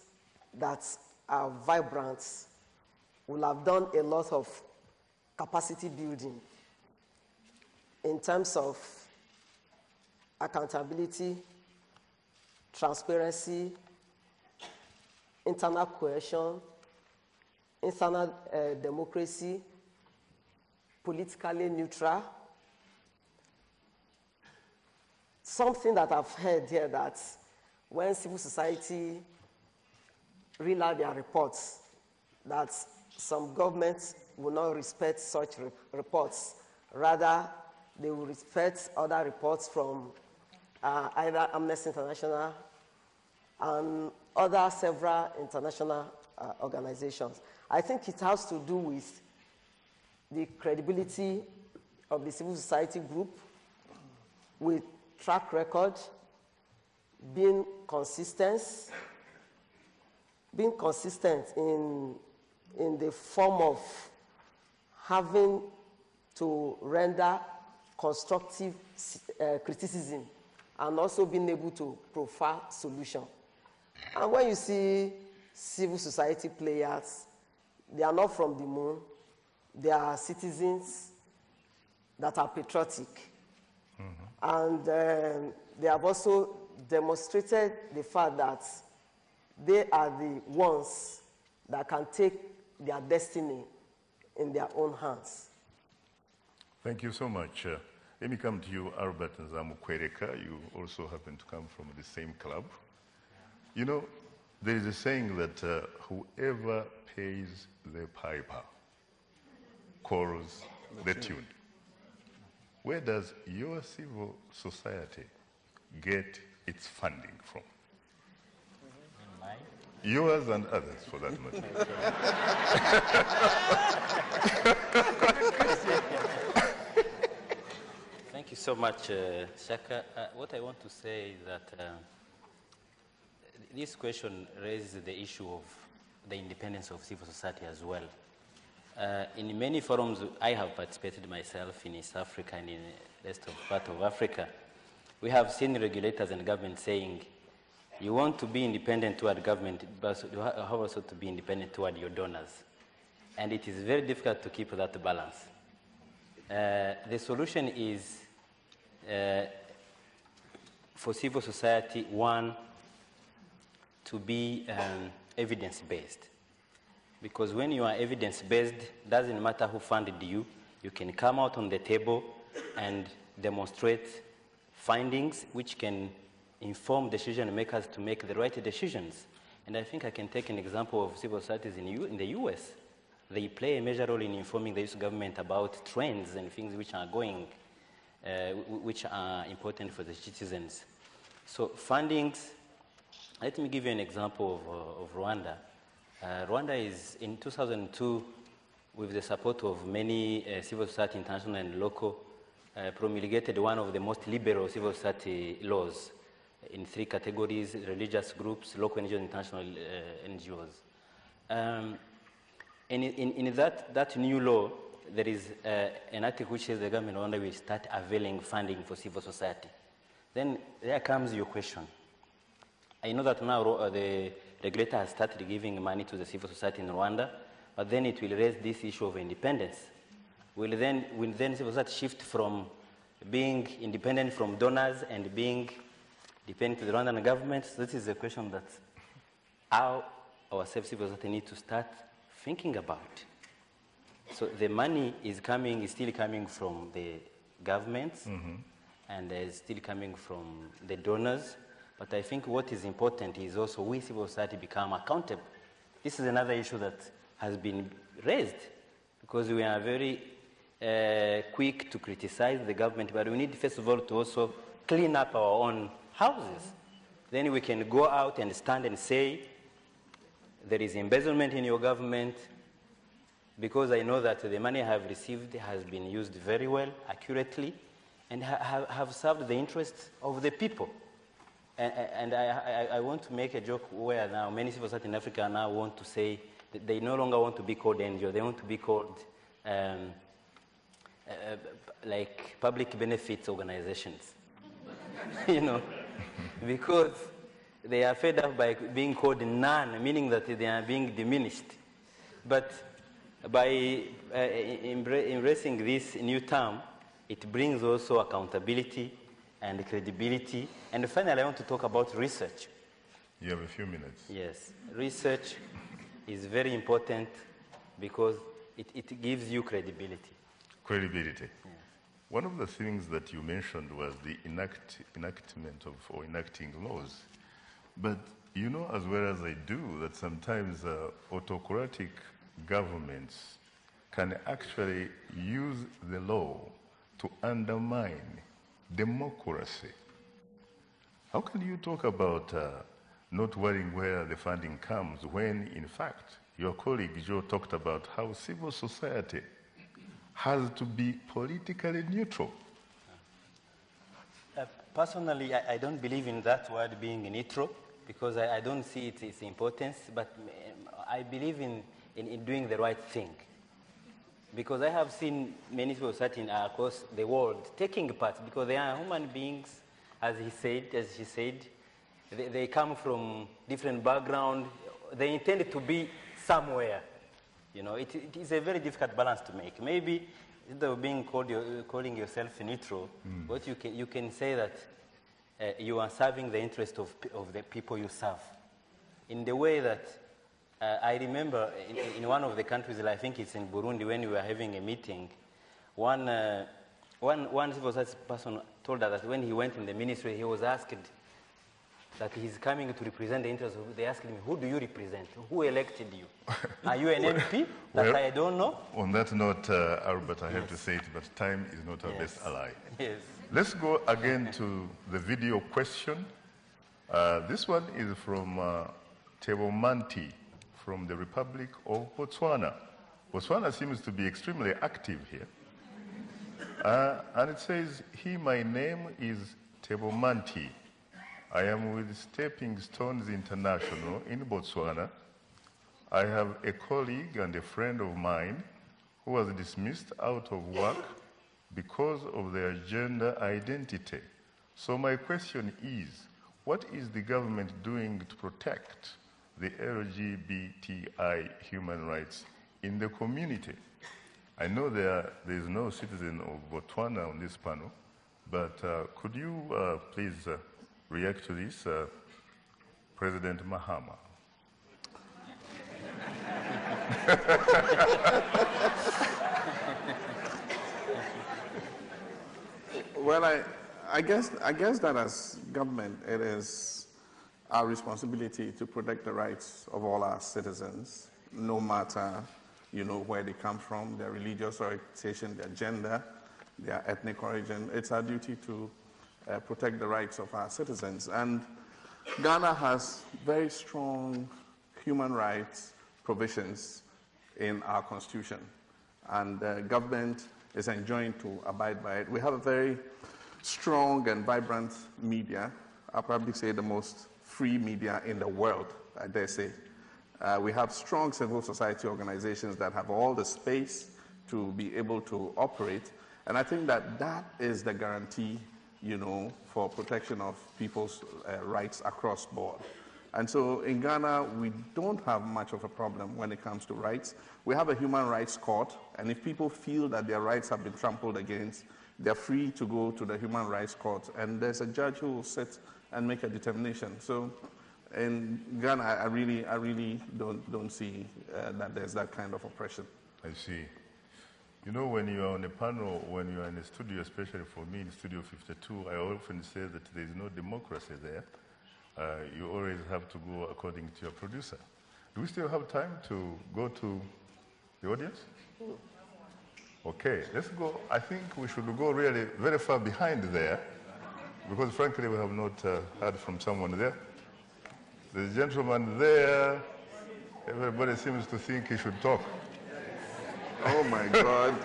that are vibrant will have done a lot of capacity building in terms of accountability, transparency, internal cohesion, internal democracy, politically neutral. Something that I've heard here that when civil society reel out their reports, that some governments will not respect such reports. Rather, they will respect other reports from either Amnesty International and other several international organizations. I think it has to do with the credibility of the civil society group with track record, being consistent in the form of having to render constructive criticism and also being able to profile solutions. And when you see civil society players, they are not from the moon. They are citizens that are patriotic. And they have also demonstrated the fact that they are the ones that can take their destiny in their own hands. Thank you so much. Let me come to you, Albert Nzamukwereka. You also happen to come from the same club. You know, there is a saying that whoever pays the piper calls the tune. Where does your civil society get its funding from? Yours and others, for that matter. Thank you so much, Shaka. What I want to say is that this question raises the issue of the independence of civil society as well. In many forums, I have participated myself in East Africa and in the rest of part of Africa. We have seen regulators and government saying, you want to be independent toward government, but you have also to be independent toward your donors. And it is very difficult to keep that balance. The solution is for civil society, one, to be evidence-based. Because when you are evidence-based, doesn't matter who funded you, you can come out on the table and demonstrate findings which can inform decision makers to make the right decisions. And I think I can take an example of civil societies in the US. They play a major role in informing the US government about trends and things which are going, which are important for the citizens. So fundings, let me give you an example of Rwanda. Rwanda is, in 2002, with the support of many civil society, international and local, promulgated one of the most liberal civil society laws in 3 categories: religious groups, local NGOs, international NGOs. In that new law, there is an article which says the government of Rwanda will start availing funding for civil society. Then there comes your question. I know that now the regulator has started giving money to the civil society in Rwanda, but then it will raise this issue of independence. Will then civil society shift from being independent from donors and being depending to the Rwandan government. So this is a question that our civil society need to start thinking about. So the money is still coming from the governments, and is still coming from the donors. But I think what is important is also we civil society become accountable. This is another issue that has been raised, because we are very quick to criticize the government, but we need first of all to also clean up our own houses. Then we can go out and stand and say, there is embezzlement in your government, because I know that the money I have received has been used very well, accurately, and have served the interests of the people. And I want to make a joke where now many civil society in Africa now want to say that they no longer want to be called NGO, they want to be called like public benefits organizations. You know, because they are fed up by being called none, meaning that they are being diminished. But by embracing this new term, it brings also accountability and credibility. And finally, I want to talk about research. You have a few minutes. Yes, research is very important because it gives you credibility. Credibility. Yeah. One of the things that you mentioned was the enactment of or enacting laws. But you know as well as I do that sometimes autocratic governments can actually use the law to undermine democracy. How can you talk about not worrying where the funding comes when, in fact, your colleague Joe talked about how civil society has to be politically neutral? Personally, I don't believe in that word being neutral, because I don't see its importance, but I believe in doing the right thing. Because I have seen many civil society across the world taking part, because they are human beings, as she said, they come from different backgrounds, they intend to be somewhere. You know, it is a very difficult balance to make. Maybe instead of being calling yourself neutral, what you can say that you are serving the interest of the people you serve. In the way that I remember in one of the countries, I think it's in Burundi, when we were having a meeting, one civil society person told us that when he went in the ministry, he was asked that he's coming to represent the interests of, they asked him, who do you represent? Who elected you? Are you an MP? That well, I don't know. On that note, Albert, I have to say it, but time is not our best ally. Yes. Let's go again to the video question. This one is from Tebo Manti from the Republic of Botswana. Botswana seems to be extremely active here. And it says, my name is Tebo Manti. I am with Stepping Stones International in Botswana. I have a colleague and a friend of mine who was dismissed out of work because of their gender identity. So my question is, what is the government doing to protect the LGBTI human rights in the community? I know there is no citizen of Botswana on this panel, but could you please react to this, President Mahama? Well, I guess that as government, it is our responsibility to protect the rights of all our citizens, no matter, where they come from, their religious orientation, their gender, their ethnic origin. It's our duty to protect the rights of our citizens. And Ghana has very strong human rights provisions in our constitution, and the government is enjoined to abide by it. We have a very strong and vibrant media. I'll probably say the most free media in the world, I dare say. We have strong civil society organizations that have all the space to be able to operate, and I think that is the guarantee for protection of people's rights across board. And so in Ghana, we don't have much of a problem when it comes to rights. We have a human rights court, and if people feel that their rights have been trampled against, they're free to go to the human rights court, and there's a judge who will sit and make a determination. So in Ghana, I really don't see that there's that kind of oppression. I see. You know, when you are on a panel, when you are in a studio, especially for me in Studio 52, I often say that there is no democracy there. You always have to go according to your producer. Do we still have time to go to the audience? Okay, let's go. I think we should go really very far behind there, because frankly we have not heard from someone there. The gentleman there, everybody seems to think he should talk. Oh my God.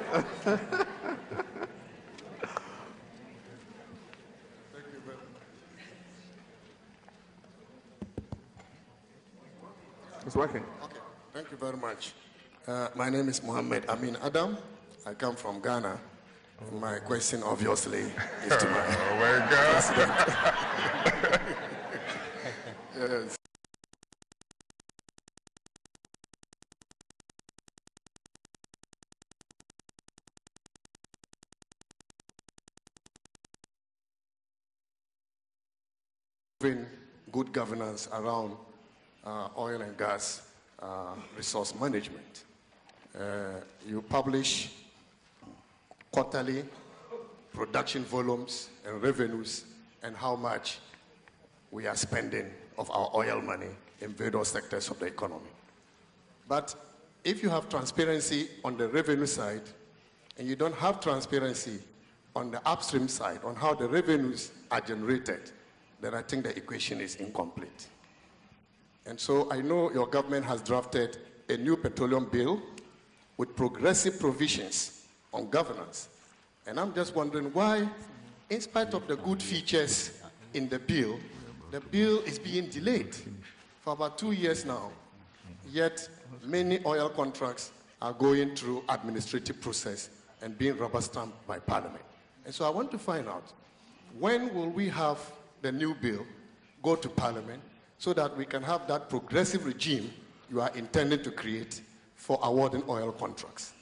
It's working. Okay, thank you very much. My name is Mohammed Amin Adam. I come from Ghana. My question, obviously, is to my president. Yes. Good governance around oil and gas resource management. You publish quarterly production volumes and revenues and how much we are spending of our oil money in various sectors of the economy. But if you have transparency on the revenue side and you don't have transparency on the upstream side on how the revenues are generated, then I think the equation is incomplete. And so I know your government has drafted a new petroleum bill with progressive provisions on governance. And I'm just wondering why, in spite of the good features in the bill is being delayed for about 2 years now. Yet many oil contracts are going through administrative process and being rubber stamped by Parliament. And so I want to find out, when will we have the new bill go to Parliament so that we can have that progressive regime you are intending to create for awarding oil contracts?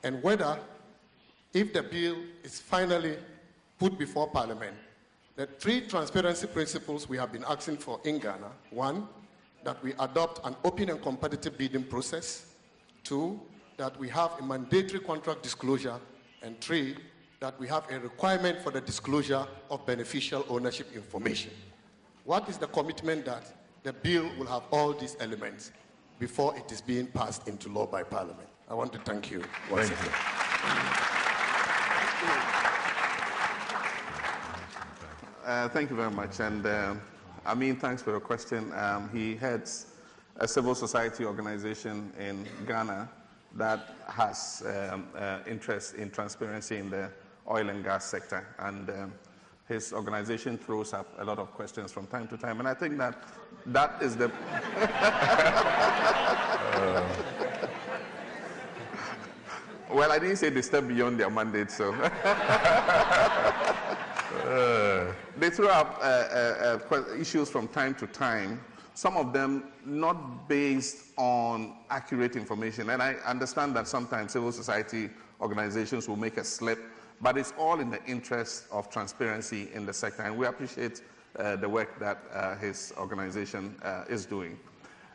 And whether, if the bill is finally put before Parliament, the 3 transparency principles we have been asking for in Ghana: 1, that we adopt an open and competitive bidding process; 2, that we have a mandatory contract disclosure; and 3, that we have a requirement for the disclosure of beneficial ownership information. What is the commitment that the bill will have all these elements before it is being passed into law by Parliament? I want to thank you once again. Thank you very much. And Amin, thanks for your question. He heads a civil society organization in Ghana that has interest in transparency in the oil and gas sector. And his organization throws up a lot of questions from time to time. And I think that is the... Well, I didn't say they step beyond their mandate, so... They throw up issues from time to time, some of them not based on accurate information. And I understand that sometimes civil society organizations will make a slip, but it's all in the interest of transparency in the sector. And we appreciate the work that his organization is doing.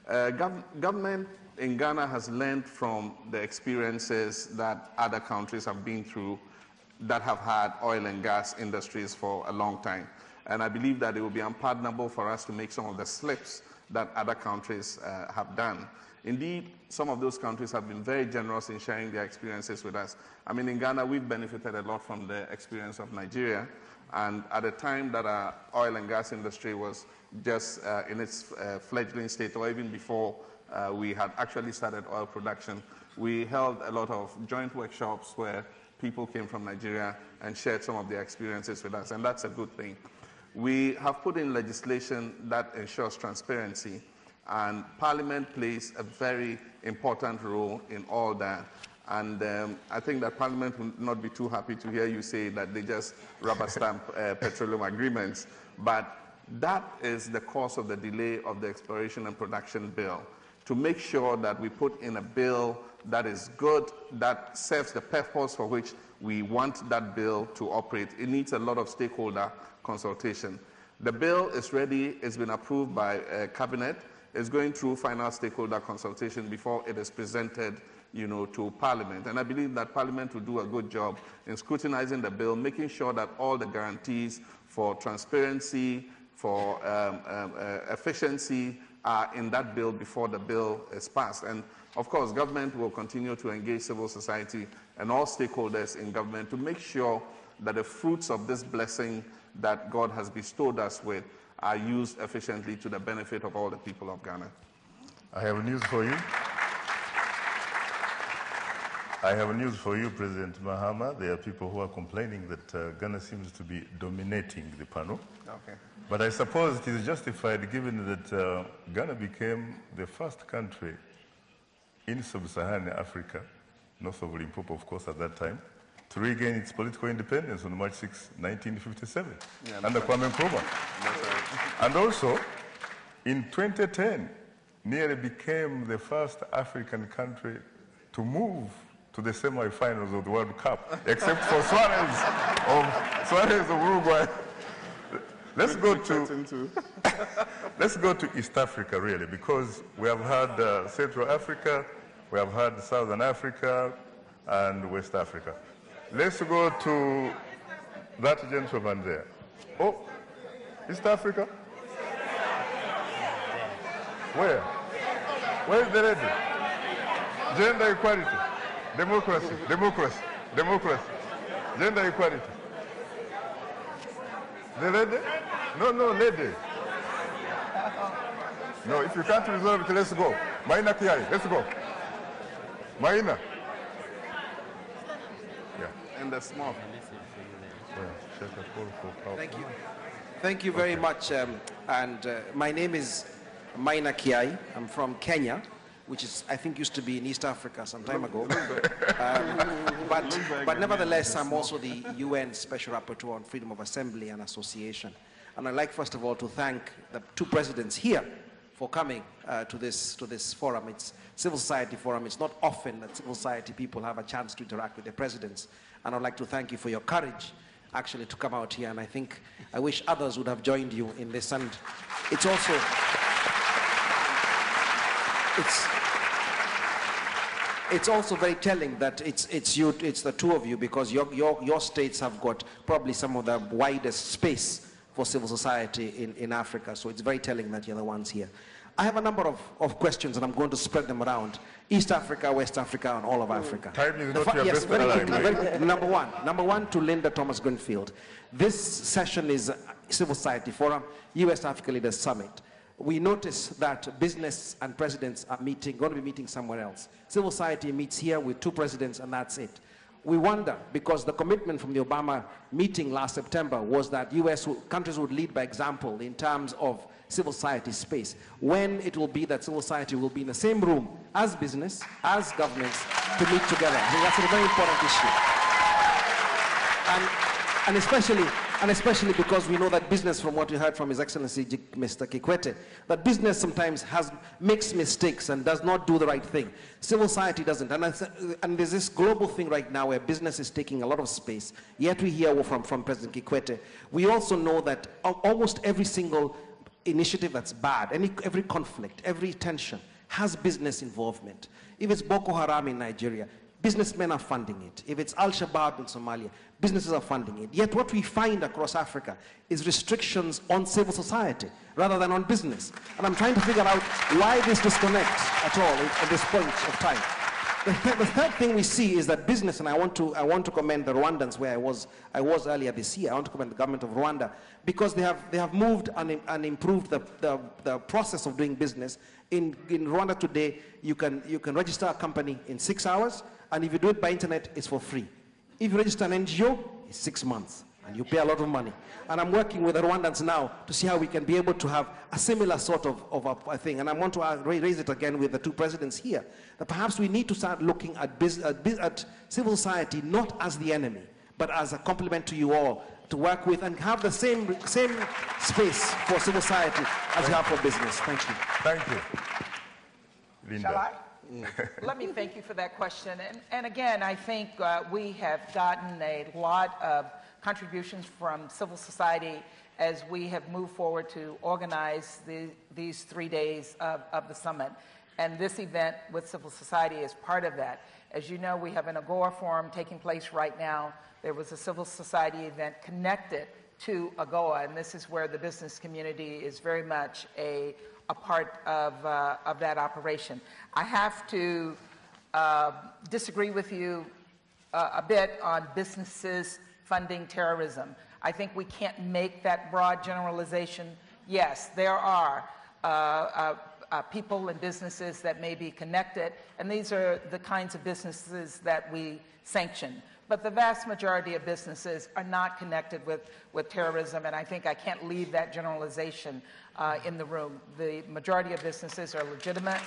Government in Ghana has learned from the experiences that other countries have been through that have had oil and gas industries for a long time. And I believe that it will be unpardonable for us to make some of the slips that other countries have done. Indeed, some of those countries have been very generous in sharing their experiences with us. I mean, in Ghana, we've benefited a lot from the experience of Nigeria. And at the time that our oil and gas industry was just in its fledgling state, or even before we had actually started oil production, we held a lot of joint workshops where people came from Nigeria and shared some of their experiences with us, and that's a good thing. We have put in legislation that ensures transparency, and Parliament plays a very important role in all that. And I think that Parliament will not be too happy to hear you say that they just rubber stamp petroleum agreements, but that is the cause of the delay of the Exploration and Production Bill, to make sure that we put in a bill that is good, that serves the purpose for which we want that bill to operate. It needs a lot of stakeholder consultation. The bill is ready. It's been approved by Cabinet. It's going through final stakeholder consultation before it is presented, to Parliament. And I believe that Parliament will do a good job in scrutinizing the bill, making sure that all the guarantees for transparency, for efficiency are in that bill before the bill is passed. And of course, government will continue to engage civil society and all stakeholders in government to make sure that the fruits of this blessing that God has bestowed us with are used efficiently to the benefit of all the people of Ghana. I have news for you. I have news for you, President Mahama. There are people who are complaining that Ghana seems to be dominating the panel. Okay. But I suppose it is justified given that Ghana became the first country in sub-Saharan Africa, north of Limpopo, of course, at that time, to regain its political independence on March 6, 1957, under Kwame Nkrumah. And also, in 2010, nearly became the first African country to move to the semi-finals of the World Cup, except for Suarez of Uruguay. Let's go to East Africa, really, because we have had Central Africa, we have had Southern Africa, and West Africa. Let's go to that gentleman there. Oh, East Africa? Where? Where's the lady? Gender equality, democracy, gender equality. The lady? No, lady. No, if you can't resolve it, let's go. Maina Kiai, let's go. Maina. Yeah. And the small. Thank you. Thank you very much. My name is Maina Kiai. I'm from Kenya, which is, I think, used to be in East Africa some time ago. But nevertheless, I'm also the UN Special Rapporteur on Freedom of Assembly and Association. And I'd like, first of all, to thank the two presidents here for coming to this forum. It's civil society forum. It's not often that civil society people have a chance to interact with their presidents. And I'd like to thank you for your courage, actually, to come out here. And I wish others would have joined you in this. And it's also, it's also very telling that it's the two of you, because your states have got probably some of the widest space for civil society in Africa. So it's very telling that you're the ones here. I have a number of questions, and I'm going to spread them around East Africa, West Africa, and all of Africa. Time is not your best ally. Number one to Linda Thomas-Greenfield. This session is Civil Society Forum, US Africa Leaders Summit. We notice that business and presidents are going to be meeting somewhere else. Civil society meets here with two presidents, and that's it. We wonder, because the commitment from the Obama meeting last September was that countries would lead by example in terms of civil society space, when it will be that civil society will be in the same room as business, as governments, to meet together. I think that's a very important issue. And especially because we know that business, from what we heard from His Excellency Mr. Kikwete, that business sometimes makes mistakes and does not do the right thing. Civil society doesn't. And there's this global thing right now where business is taking a lot of space. Yet we hear from President Kikwete. We also know that almost every single initiative that's bad, every conflict, every tension has business involvement. If it's Boko Haram in Nigeria, businessmen are funding it. If it's Al-Shabaab in Somalia, businesses are funding it. Yet what we find across Africa is restrictions on civil society rather than on business. And I'm trying to figure out why this disconnect at all at this point of time. The third thing we see is that business, and I want to commend the Rwandans where I was earlier this year. I want to commend the government of Rwanda, because they have moved and improved the process of doing business. In Rwanda today, you can register a company in 6 hours, and if you do it by internet, it's for free. If you register an NGO, it's 6 months, and you pay a lot of money. And I'm working with the Rwandans now to see how we can be able to have a similar sort of a thing. And I want to raise it again with the two presidents here, that perhaps we need to start looking at civil society not as the enemy, but as a complement to you all, to work with and have the same space for civil society as you have for business. Thank you. Thank you. Linda. Shall I? Let me thank you for that question. And again, I think we have gotten a lot of contributions from civil society as we have moved forward to organize these 3 days of the summit. And this event with civil society is part of that. As you know, we have an AGOA forum taking place right now. There was a civil society event connected to AGOA, and this is where the business community is very much a part of that operation. I have to disagree with you a bit on businesses funding terrorism. I think we can't make that broad generalization. Yes, there are people and businesses that may be connected, and these are the kinds of businesses that we sanction. But the vast majority of businesses are not connected with terrorism, and I think I can't leave that generalization in the room. The majority of businesses are legitimate.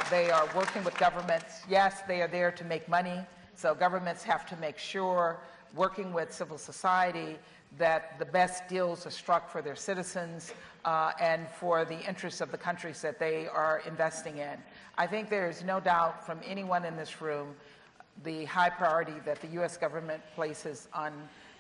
They are working with governments. Yes, they are there to make money, so governments have to make sure, working with civil society, that the best deals are struck for their citizens and for the interests of the countries that they are investing in. I think there is no doubt from anyone in this room the high priority that the U.S. government places on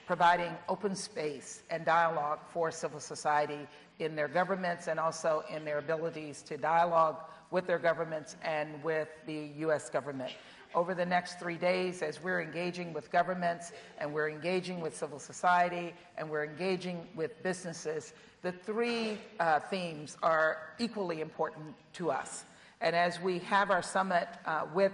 providing open space and dialogue for civil society in their governments and also in their abilities to dialogue with their governments and with the U.S. government. Over the next 3 days, as we're engaging with governments and we're engaging with civil society and we're engaging with businesses, the three themes are equally important to us. And as we have our summit with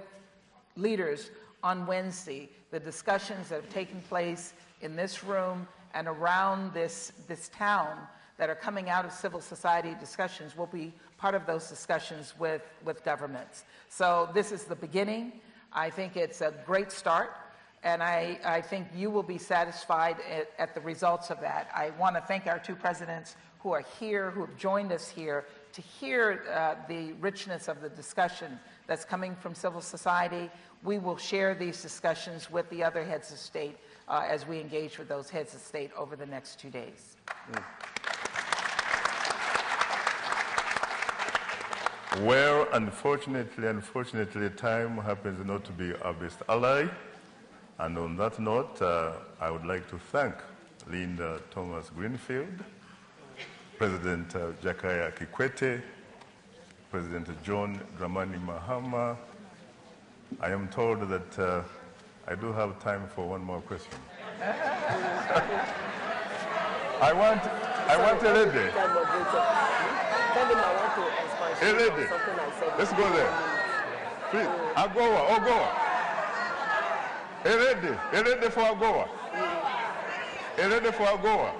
leaders on Wednesday, the discussions that have taken place in this room and around this town that are coming out of civil society discussions will be part of those discussions with governments. So this is the beginning. I think it's a great start, and I think you will be satisfied at the results of that. I want to thank our two presidents who are here, who have joined us here to hear the richness of the discussion that's coming from civil society. We will share these discussions with the other heads of state as we engage with those heads of state over the next 2 days. Well, unfortunately, time happens not to be our best ally. And on that note, I would like to thank Linda Thomas Greenfield, President Jakaya Kikwete, President John Dramani Mahama. I am told that I do have time for one more question. I want a lady. A lady. Let's go there. Please, Agoa. A lady for Agoa. A lady for Agoa.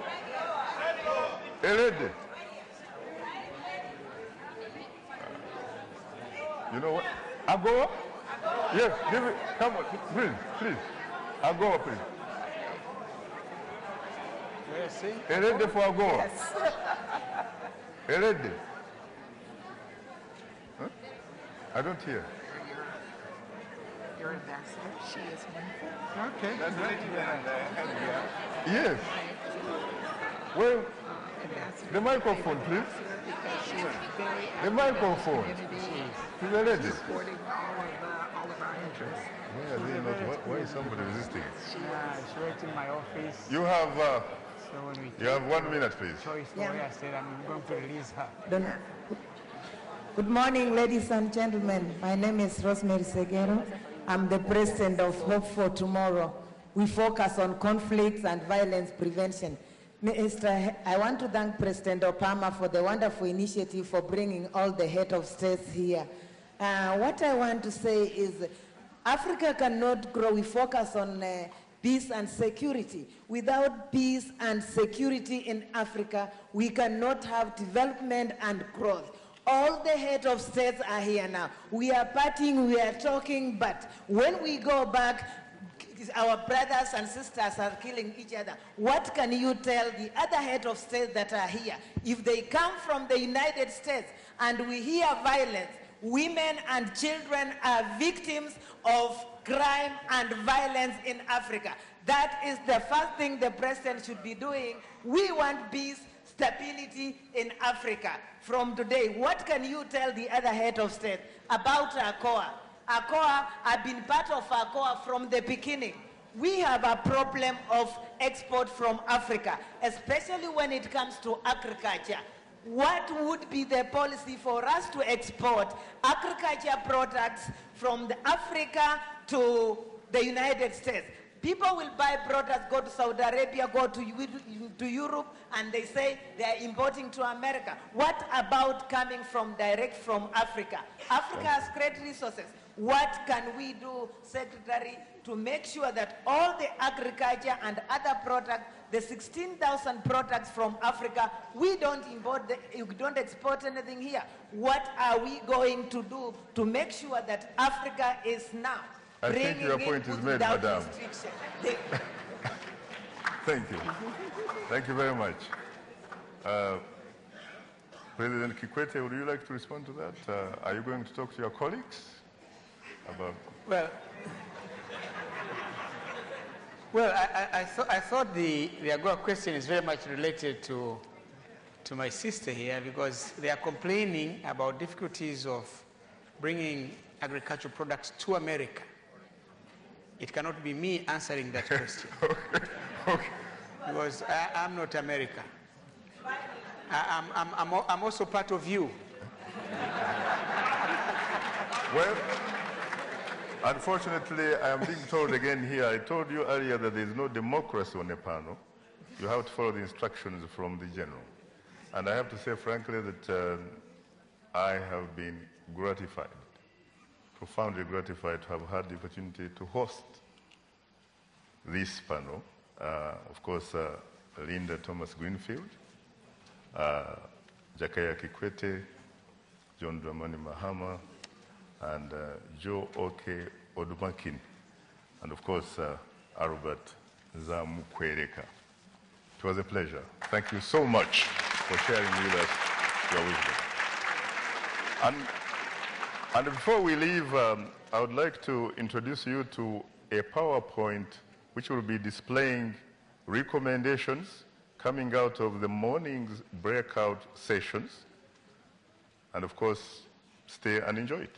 A lady. You know what? Agoa? Yes, give it. Come on, please. Agoa, please. A lady for Agoa. Yes. A lady. Huh? I don't hear. Your ambassador, she is wonderful. Okay. That's right. Yes. Well, the microphone, please. The microphone. To the lady. Supporting all of our interests. Why is somebody resisting? She's waiting in my office. You have So when we you have 1 minute, please. choice lawyer, I said I'm going to release her. Good morning, ladies and gentlemen. My name is Rosemary Segero. I'm the president of Hope for Tomorrow. We focus on conflicts and violence prevention. I want to thank President Obama for the wonderful initiative for bringing all the head of states here. What I want to say is Africa cannot grow. We focus on peace and security. Without peace and security in Africa, we cannot have development and growth. All the heads of states are here now. We are partying, we are talking, but when we go back, our brothers and sisters are killing each other. What can you tell the other heads of states that are here? If they come from the United States and we hear violence, women and children are victims of crime and violence in Africa. That is the first thing the president should be doing. We want peace, stability in Africa. From today, what can you tell the other head of state about ACOA? ACOA, I've been part of ACOA from the beginning. we have a problem of export from Africa, especially when it comes to agriculture. What would be the policy for us to export agriculture products from Africa to the United States? People will buy products, go to Saudi Arabia, go to Europe, and they say they are importing to America. What about coming direct from Africa? Africa has great resources. What can we do, Secretary, to make sure that all the agriculture and other products, the 16,000 products from Africa, we don't export anything here? What are we going to do to make sure that Africa is now I think your point is made, Madam. Thank you. Thank you very much. President Kikwete, would you like to respond to that? Are you going to talk to your colleagues about? Well, I thought the AGOA question is very much related to my sister here, because they are complaining about difficulties of bringing agricultural products to America. It cannot be me answering that question. Okay. Because I'm not America. I'm also part of you. Well, unfortunately, I am being told again here, I told you earlier that there is no democracy on a panel. You have to follow the instructions from the general. And I have to say frankly that I have been gratified, profoundly gratified to have had the opportunity to host this panel. Of course, Linda Thomas Greenfield, Jakaya Kikwete, John Dramani Mahama, and Joe Oke Odumakin, and of course, Albert Zamukwereka. It was a pleasure. Thank you so much for sharing with us your wisdom. And before we leave, I would like to introduce you to a PowerPoint which will be displaying recommendations coming out of the morning's breakout sessions. And of course, stay and enjoy it.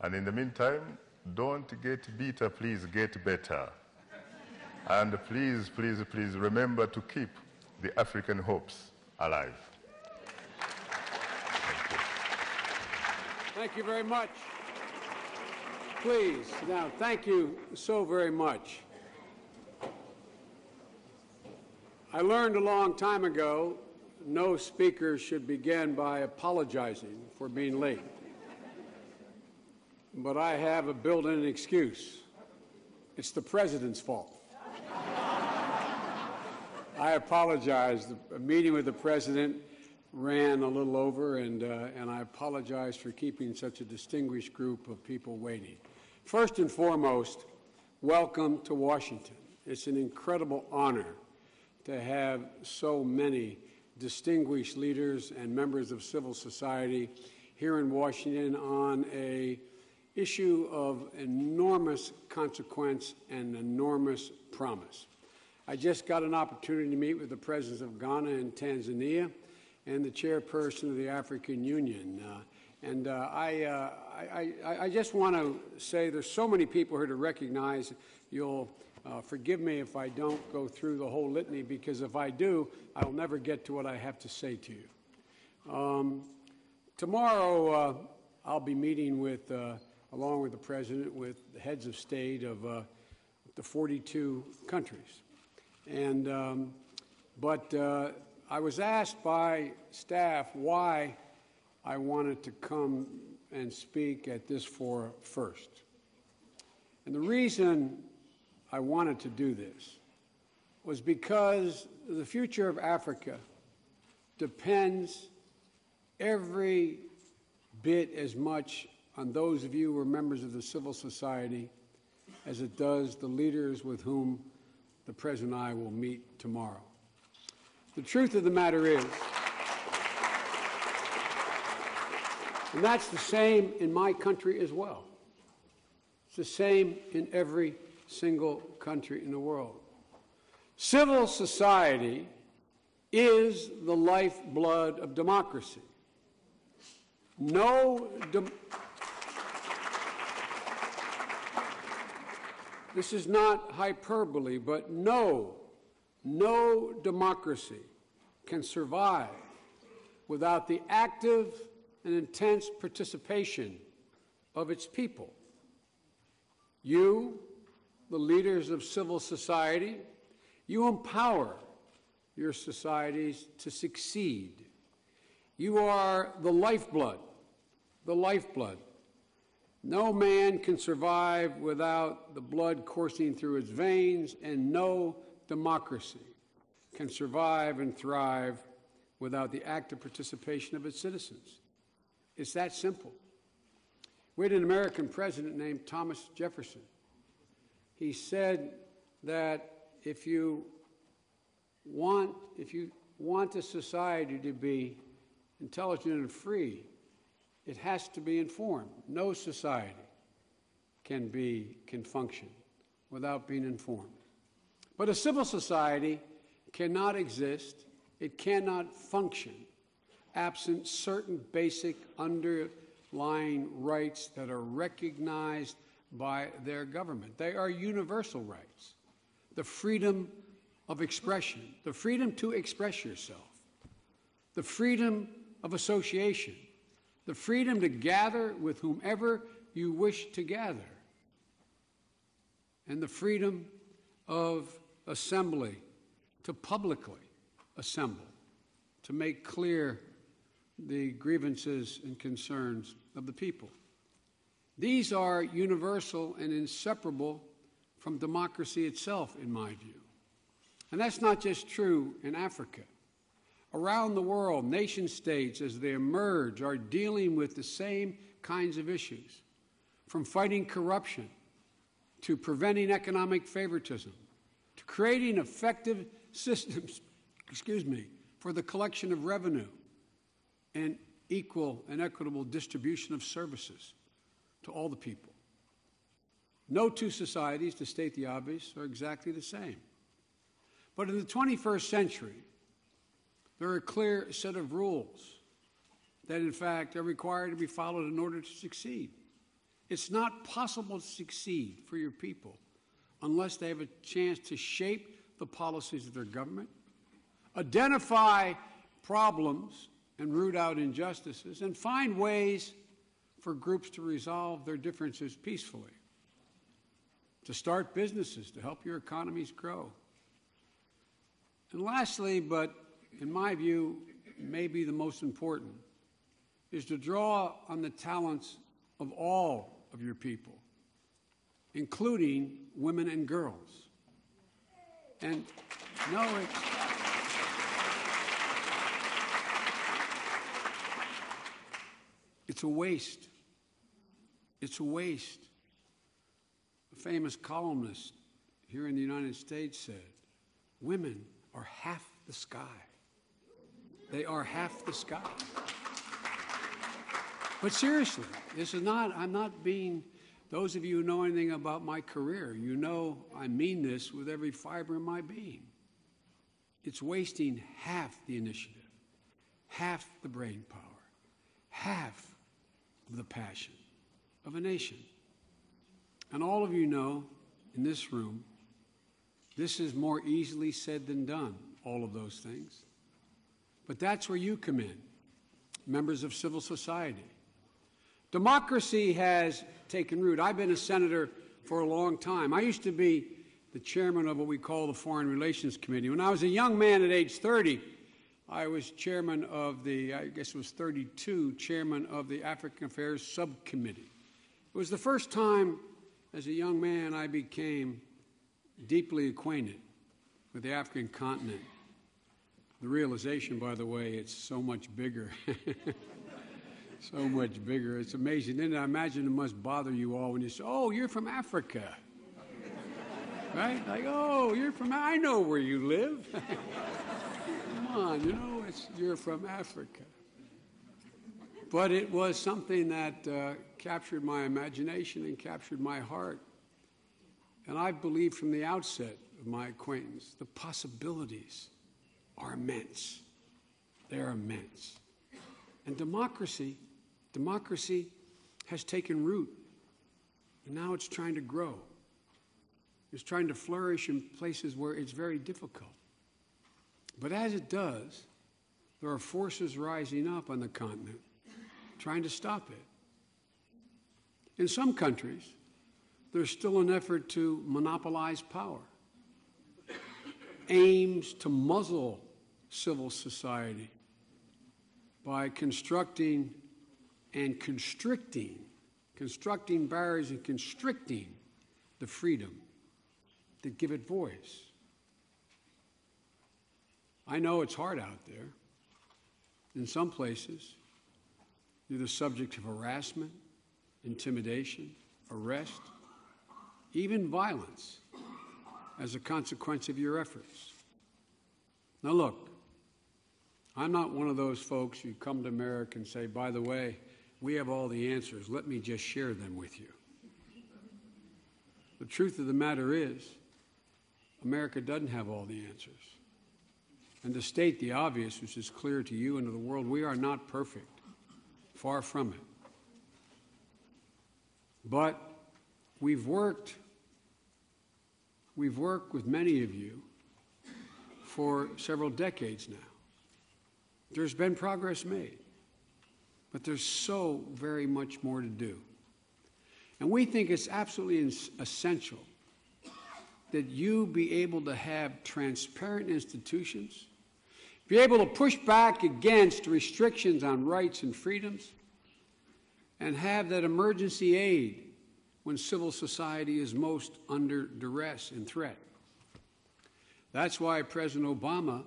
And in the meantime, don't get bitter, please get better. And please, please, please remember to keep the African hopes alive. Thank you. Thank you very much. Please, now, thank you so very much. I learned a long time ago, no speaker should begin by apologizing for being late. But I have a built-in excuse. It's the president's fault. I apologize. The meeting with the president ran a little over, and I apologize for keeping such a distinguished group of people waiting. First and foremost, welcome to Washington. It's an incredible honor to have so many distinguished leaders and members of civil society here in Washington on an issue of enormous consequence and enormous promise. I just got an opportunity to meet with the presidents of Ghana and Tanzania and the chairperson of the African Union. I just want to say there's so many people here to recognize. You'll forgive me if I don't go through the whole litany, because if I do, I'll never get to what I have to say to you. Tomorrow, I'll be meeting with, along with the president, with the heads of state of the 42 countries. But I was asked by staff why I wanted to come and speak at this forum first. And the reason I wanted to do this was because the future of Africa depends every bit as much on those of you who are members of the civil society as it does the leaders with whom the President and I will meet tomorrow. The truth of the matter is, and that's the same in my country as well. It's the same in every single country in the world. Civil society is the lifeblood of democracy. this is not hyperbole, but no democracy can survive without the active and intense participation of its people. You, the leaders of civil society, you empower your societies to succeed. You are the lifeblood, the lifeblood. No man can survive without the blood coursing through its veins, and no democracy can survive and thrive without the active participation of its citizens. It's that simple. We had an American president named Thomas Jefferson. He said that if you want a society to be intelligent and free, it has to be informed. No society can function without being informed. But a civil society cannot exist, it cannot function absent certain basic underlying rights that are recognized by their government. They are universal rights. The freedom of expression, the freedom to express yourself, the freedom of association, the freedom to gather with whomever you wish to gather, and the freedom of assembly, to publicly assemble, to make clear the grievances and concerns of the people. These are universal and inseparable from democracy itself, in my view. And that's not just true in Africa. Around the world, nation states, as they emerge, are dealing with the same kinds of issues, from fighting corruption to preventing economic favoritism, to creating effective systems, for the collection of revenue and equal and equitable distribution of services to all the people. No two societies, to state the obvious, are exactly the same. But in the 21st century, there are a clear set of rules that, in fact, are required to be followed in order to succeed. It's not possible to succeed for your people unless they have a chance to shape the policies of their government, identify problems and root out injustices, and find ways for groups to resolve their differences peacefully, to start businesses, to help your economies grow. And lastly, but in my view, maybe the most important, is to draw on the talents of all of your people, including women and girls. And no, it's a waste. It's a waste. A famous columnist here in the United States said, women are half the sky. They are half the sky. But seriously, this is not, I'm not being, those of you who know anything about my career, you know I mean this with every fiber of my being. It's wasting half the initiative, half the brain power, half of the passion of a nation. And all of you know in this room, this is more easily said than done, all of those things. But that's where you come in, members of civil society. Democracy has taken root. I've been a senator for a long time. I used to be the chairman of what we call the Foreign Relations Committee. When I was a young man at age 30, I was chairman of the, I guess it was 32, chairman of the African Affairs Subcommittee. It was the first time as a young man I became deeply acquainted with the African continent. The realization, by the way, it's so much bigger. So much bigger. It's amazing. Then I imagine it must bother you all when you say, oh, you're from Africa. Right? Like, oh, you're from, I know where you live. Come on, you know, you're from Africa. But it was something that captured my imagination and captured my heart. And I believed from the outset of my acquaintance, the possibilities are immense. They're immense. And democracy has taken root, and now it's trying to grow. is trying to flourish in places where it's very difficult. But as it does, there are forces rising up on the continent trying to stop it. In some countries, there's still an effort to monopolize power, aims to muzzle civil society by constructing barriers and constricting the freedom that give it voice. I know it's hard out there. In some places, you're the subject of harassment, intimidation, arrest, even violence as a consequence of your efforts. Now look, I'm not one of those folks who come to America and say, by the way, we have all the answers. Let me just share them with you. The truth of the matter is, America doesn't have all the answers. And to state the obvious, which is clear to you and to the world, we are not perfect. Far from it. But we've worked with many of you for several decades now. There's been progress made, but there's so very much more to do. And we think it's absolutely essential that you be able to have transparent institutions, be able to push back against restrictions on rights and freedoms, and have that emergency aid when civil society is most under duress and threat. That's why President Obama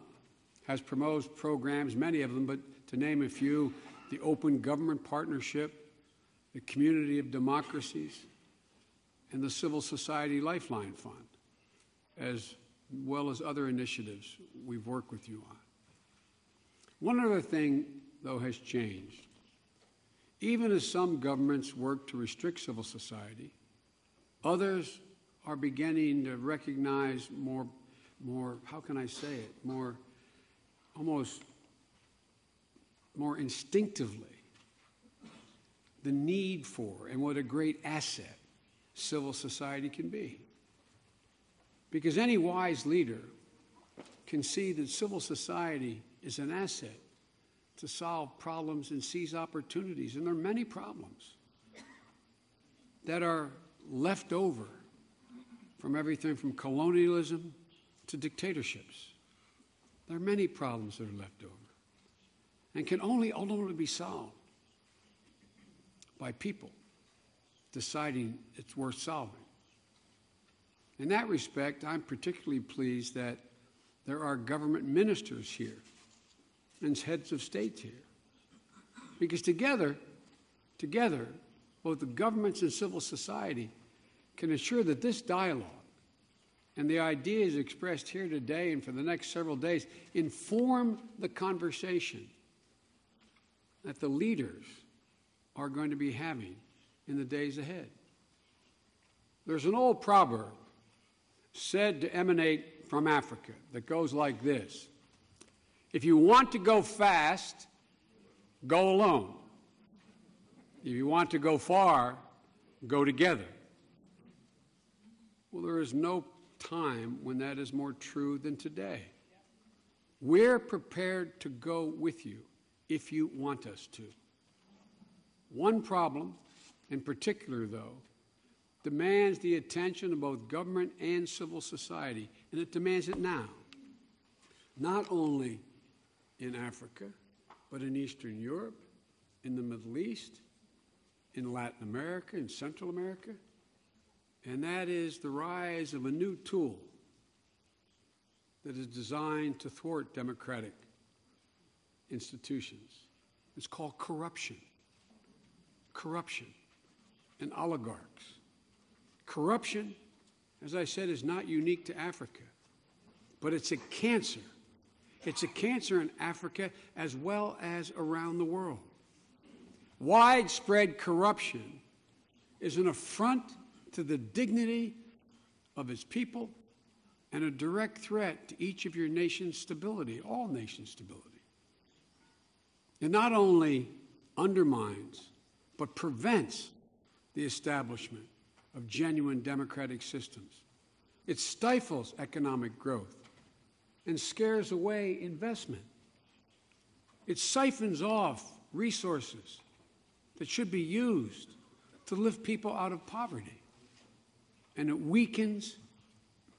has promoted programs, many of them, but to name a few, the Open Government Partnership, the Community of Democracies, and the Civil Society Lifeline Fund, as well as other initiatives we've worked with you on. One other thing, though, has changed. Even as some governments work to restrict civil society, others are beginning to recognize more, how can I say it, almost more instinctively the need for and what a great asset civil society can be. Because any wise leader can see that civil society is an asset to solve problems and seize opportunities. And there are many problems that are left over from everything from colonialism to dictatorships. There are many problems that are left over and can only ultimately be solved by people deciding it's worth solving. In that respect, I'm particularly pleased that there are government ministers here and heads of state here. Because together, both the governments and civil society can ensure that this dialogue and the ideas expressed here today and for the next several days inform the conversation that the leaders are going to be having in the days ahead. There's an old proverb said to emanate from Africa that goes like this: if you want to go fast, go alone. If you want to go far, go together. Well, there is no time when that is more true than today. We're prepared to go with you if you want us to. One problem, in particular, though, demands the attention of both government and civil society, and it demands it now. Not only in Africa, but in Eastern Europe, in the Middle East, in Latin America, in Central America, and that is the rise of a new tool that is designed to thwart democratic institutions. It's called corruption. Corruption and oligarchs. Corruption, as I said, is not unique to Africa, but it's a cancer. It's a cancer in Africa as well as around the world. Widespread corruption is an affront to the dignity of its people and a direct threat to each of your nation's stability, all nations' stability. It not only undermines, but prevents the establishment of genuine democratic systems, It stifles economic growth and scares away investment. It siphons off resources that should be used to lift people out of poverty. And it weakens,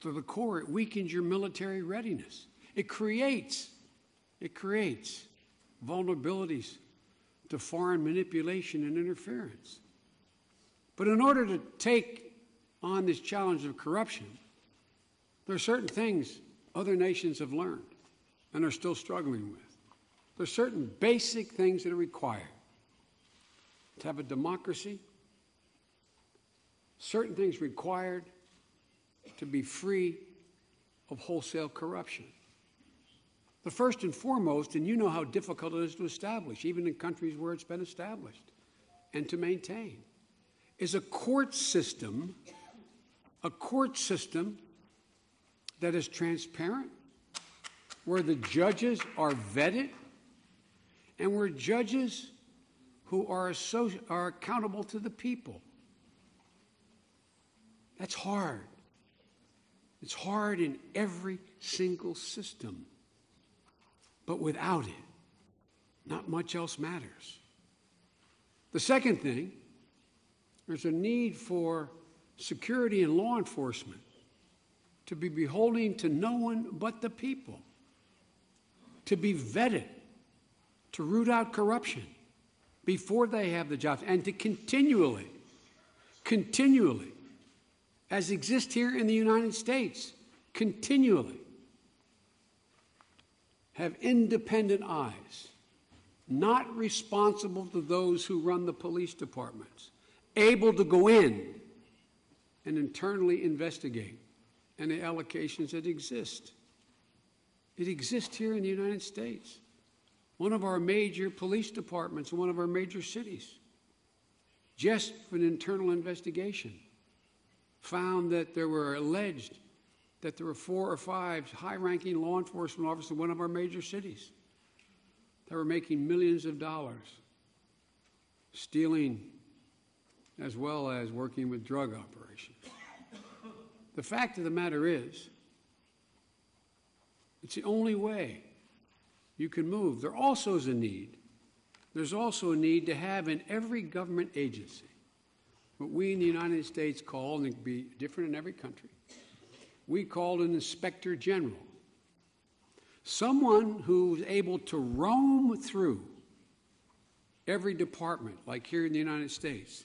to the core, it weakens your military readiness. It creates vulnerabilities to foreign manipulation and interference. But in order to take on this challenge of corruption, there are certain things other nations have learned and are still struggling with. There are certain basic things that are required to have a democracy, certain things required to be free of wholesale corruption. The first and foremost, and you know how difficult it is to establish, even in countries where it's been established, and to maintain, is a court system that is transparent, where the judges are vetted, and where judges who are accountable to the people. That's hard. It's hard in every single system. But without it, not much else matters. The second thing, there's a need for security and law enforcement to be beholden to no one but the people, to be vetted, to root out corruption before they have the jobs, and to continually, as exists here in the United States, continually have independent eyes, not responsible to those who run the police departments, able to go in and internally investigate any allegations that exist. It exists here in the United States. One of our major police departments in one of our major cities, just for an internal investigation, found that there were 4 or 5 high-ranking law enforcement officers in one of our major cities that were making millions of dollars, stealing as well as working with drug operations. The fact of the matter is, it's the only way you can move. There also is a need. There's also a need to have in every government agency what we in the United States call, and it can be different in every country, we call an inspector general. Someone who's able to roam through every department, like here in the United States,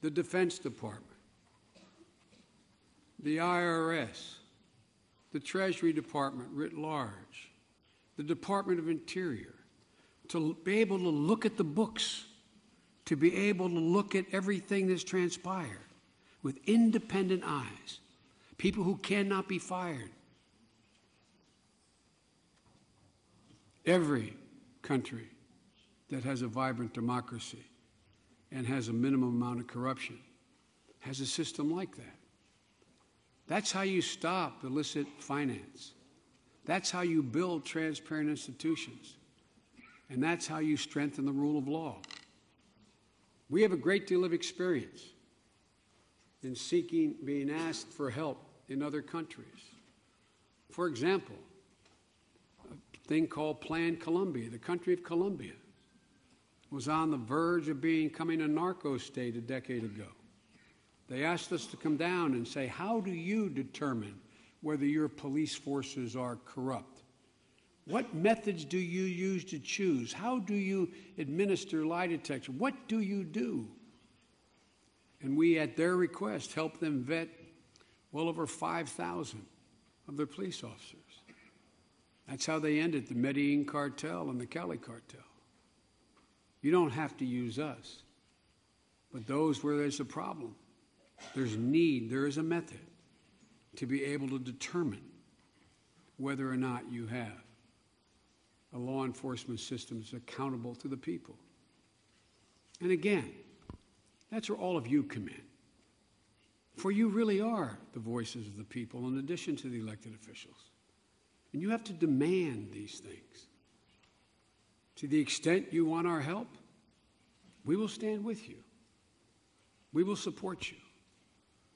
the Defense Department, the IRS, the Treasury Department writ large, the Department of Interior, to be able to look at the books, to be able to look at everything that's transpired with independent eyes, people who cannot be fired. Every country that has a vibrant democracy and has a minimum amount of corruption has a system like that. That's how you stop illicit finance. That's how you build transparent institutions. And that's how you strengthen the rule of law. We have a great deal of experience in being asked for help in other countries. For example, a thing called Plan Colombia, the country of Colombia, was on the verge of becoming a narco state a decade ago. They asked us to come down and say, how do you determine whether your police forces are corrupt? What methods do you use to choose? How do you administer lie detection? What do you do? And we, at their request, helped them vet well over 5,000 of their police officers. That's how they ended the Medellin cartel and the Cali cartel. You don't have to use us. But those where there's a problem, there's need, there is a method to be able to determine whether or not you have a law enforcement system that's accountable to the people. And again, that's where all of you come in. For you really are the voices of the people in addition to the elected officials. And you have to demand these things. To the extent you want our help, we will stand with you. We will support you.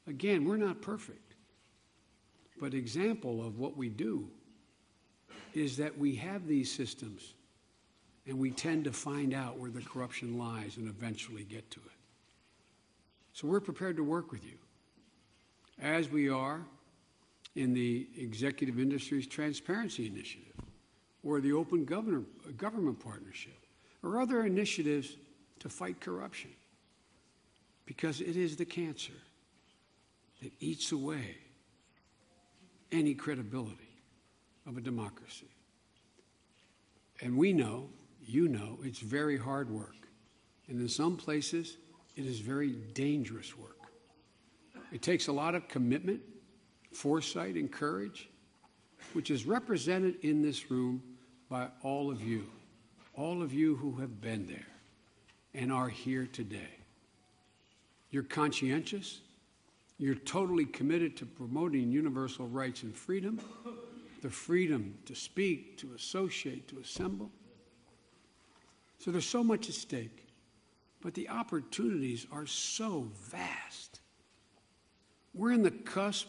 Again, we're not perfect. But example of what we do is that we have these systems and we tend to find out where the corruption lies and eventually get to it. So we're prepared to work with you, as we are in the Executive Industries Transparency Initiative or the Open Government Partnership or other initiatives to fight corruption, because it is the cancer that eats away any credibility of a democracy. And we know, you know, it's very hard work. And in some places, it is very dangerous work. It takes a lot of commitment, foresight, and courage, which is represented in this room by all of you who have been there and are here today. You're conscientious. You're totally committed to promoting universal rights and freedom, the freedom to speak, to associate, to assemble. So there's so much at stake, but the opportunities are so vast. We're in the cusp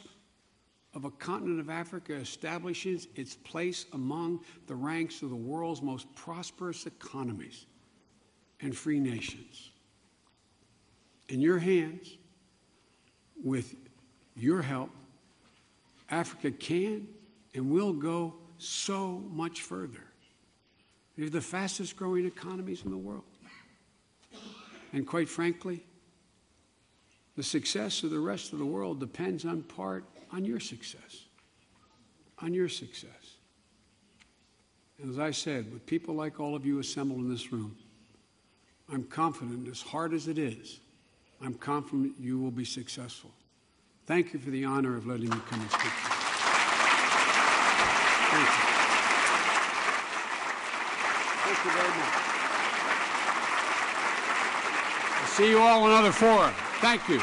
of a continent of Africa establishing its place among the ranks of the world's most prosperous economies and free nations. In your hands, with your help, Africa can and will go so much further. We have the fastest growing economies in the world. And quite frankly, the success of the rest of the world depends in part on your success. On your success. And as I said, with people like all of you assembled in this room, I'm confident, as hard as it is, I'm confident you will be successful. Thank you for the honor of letting me come and speak to you. Thank you. Thank you very much. I'll see you all in another forum. Thank you.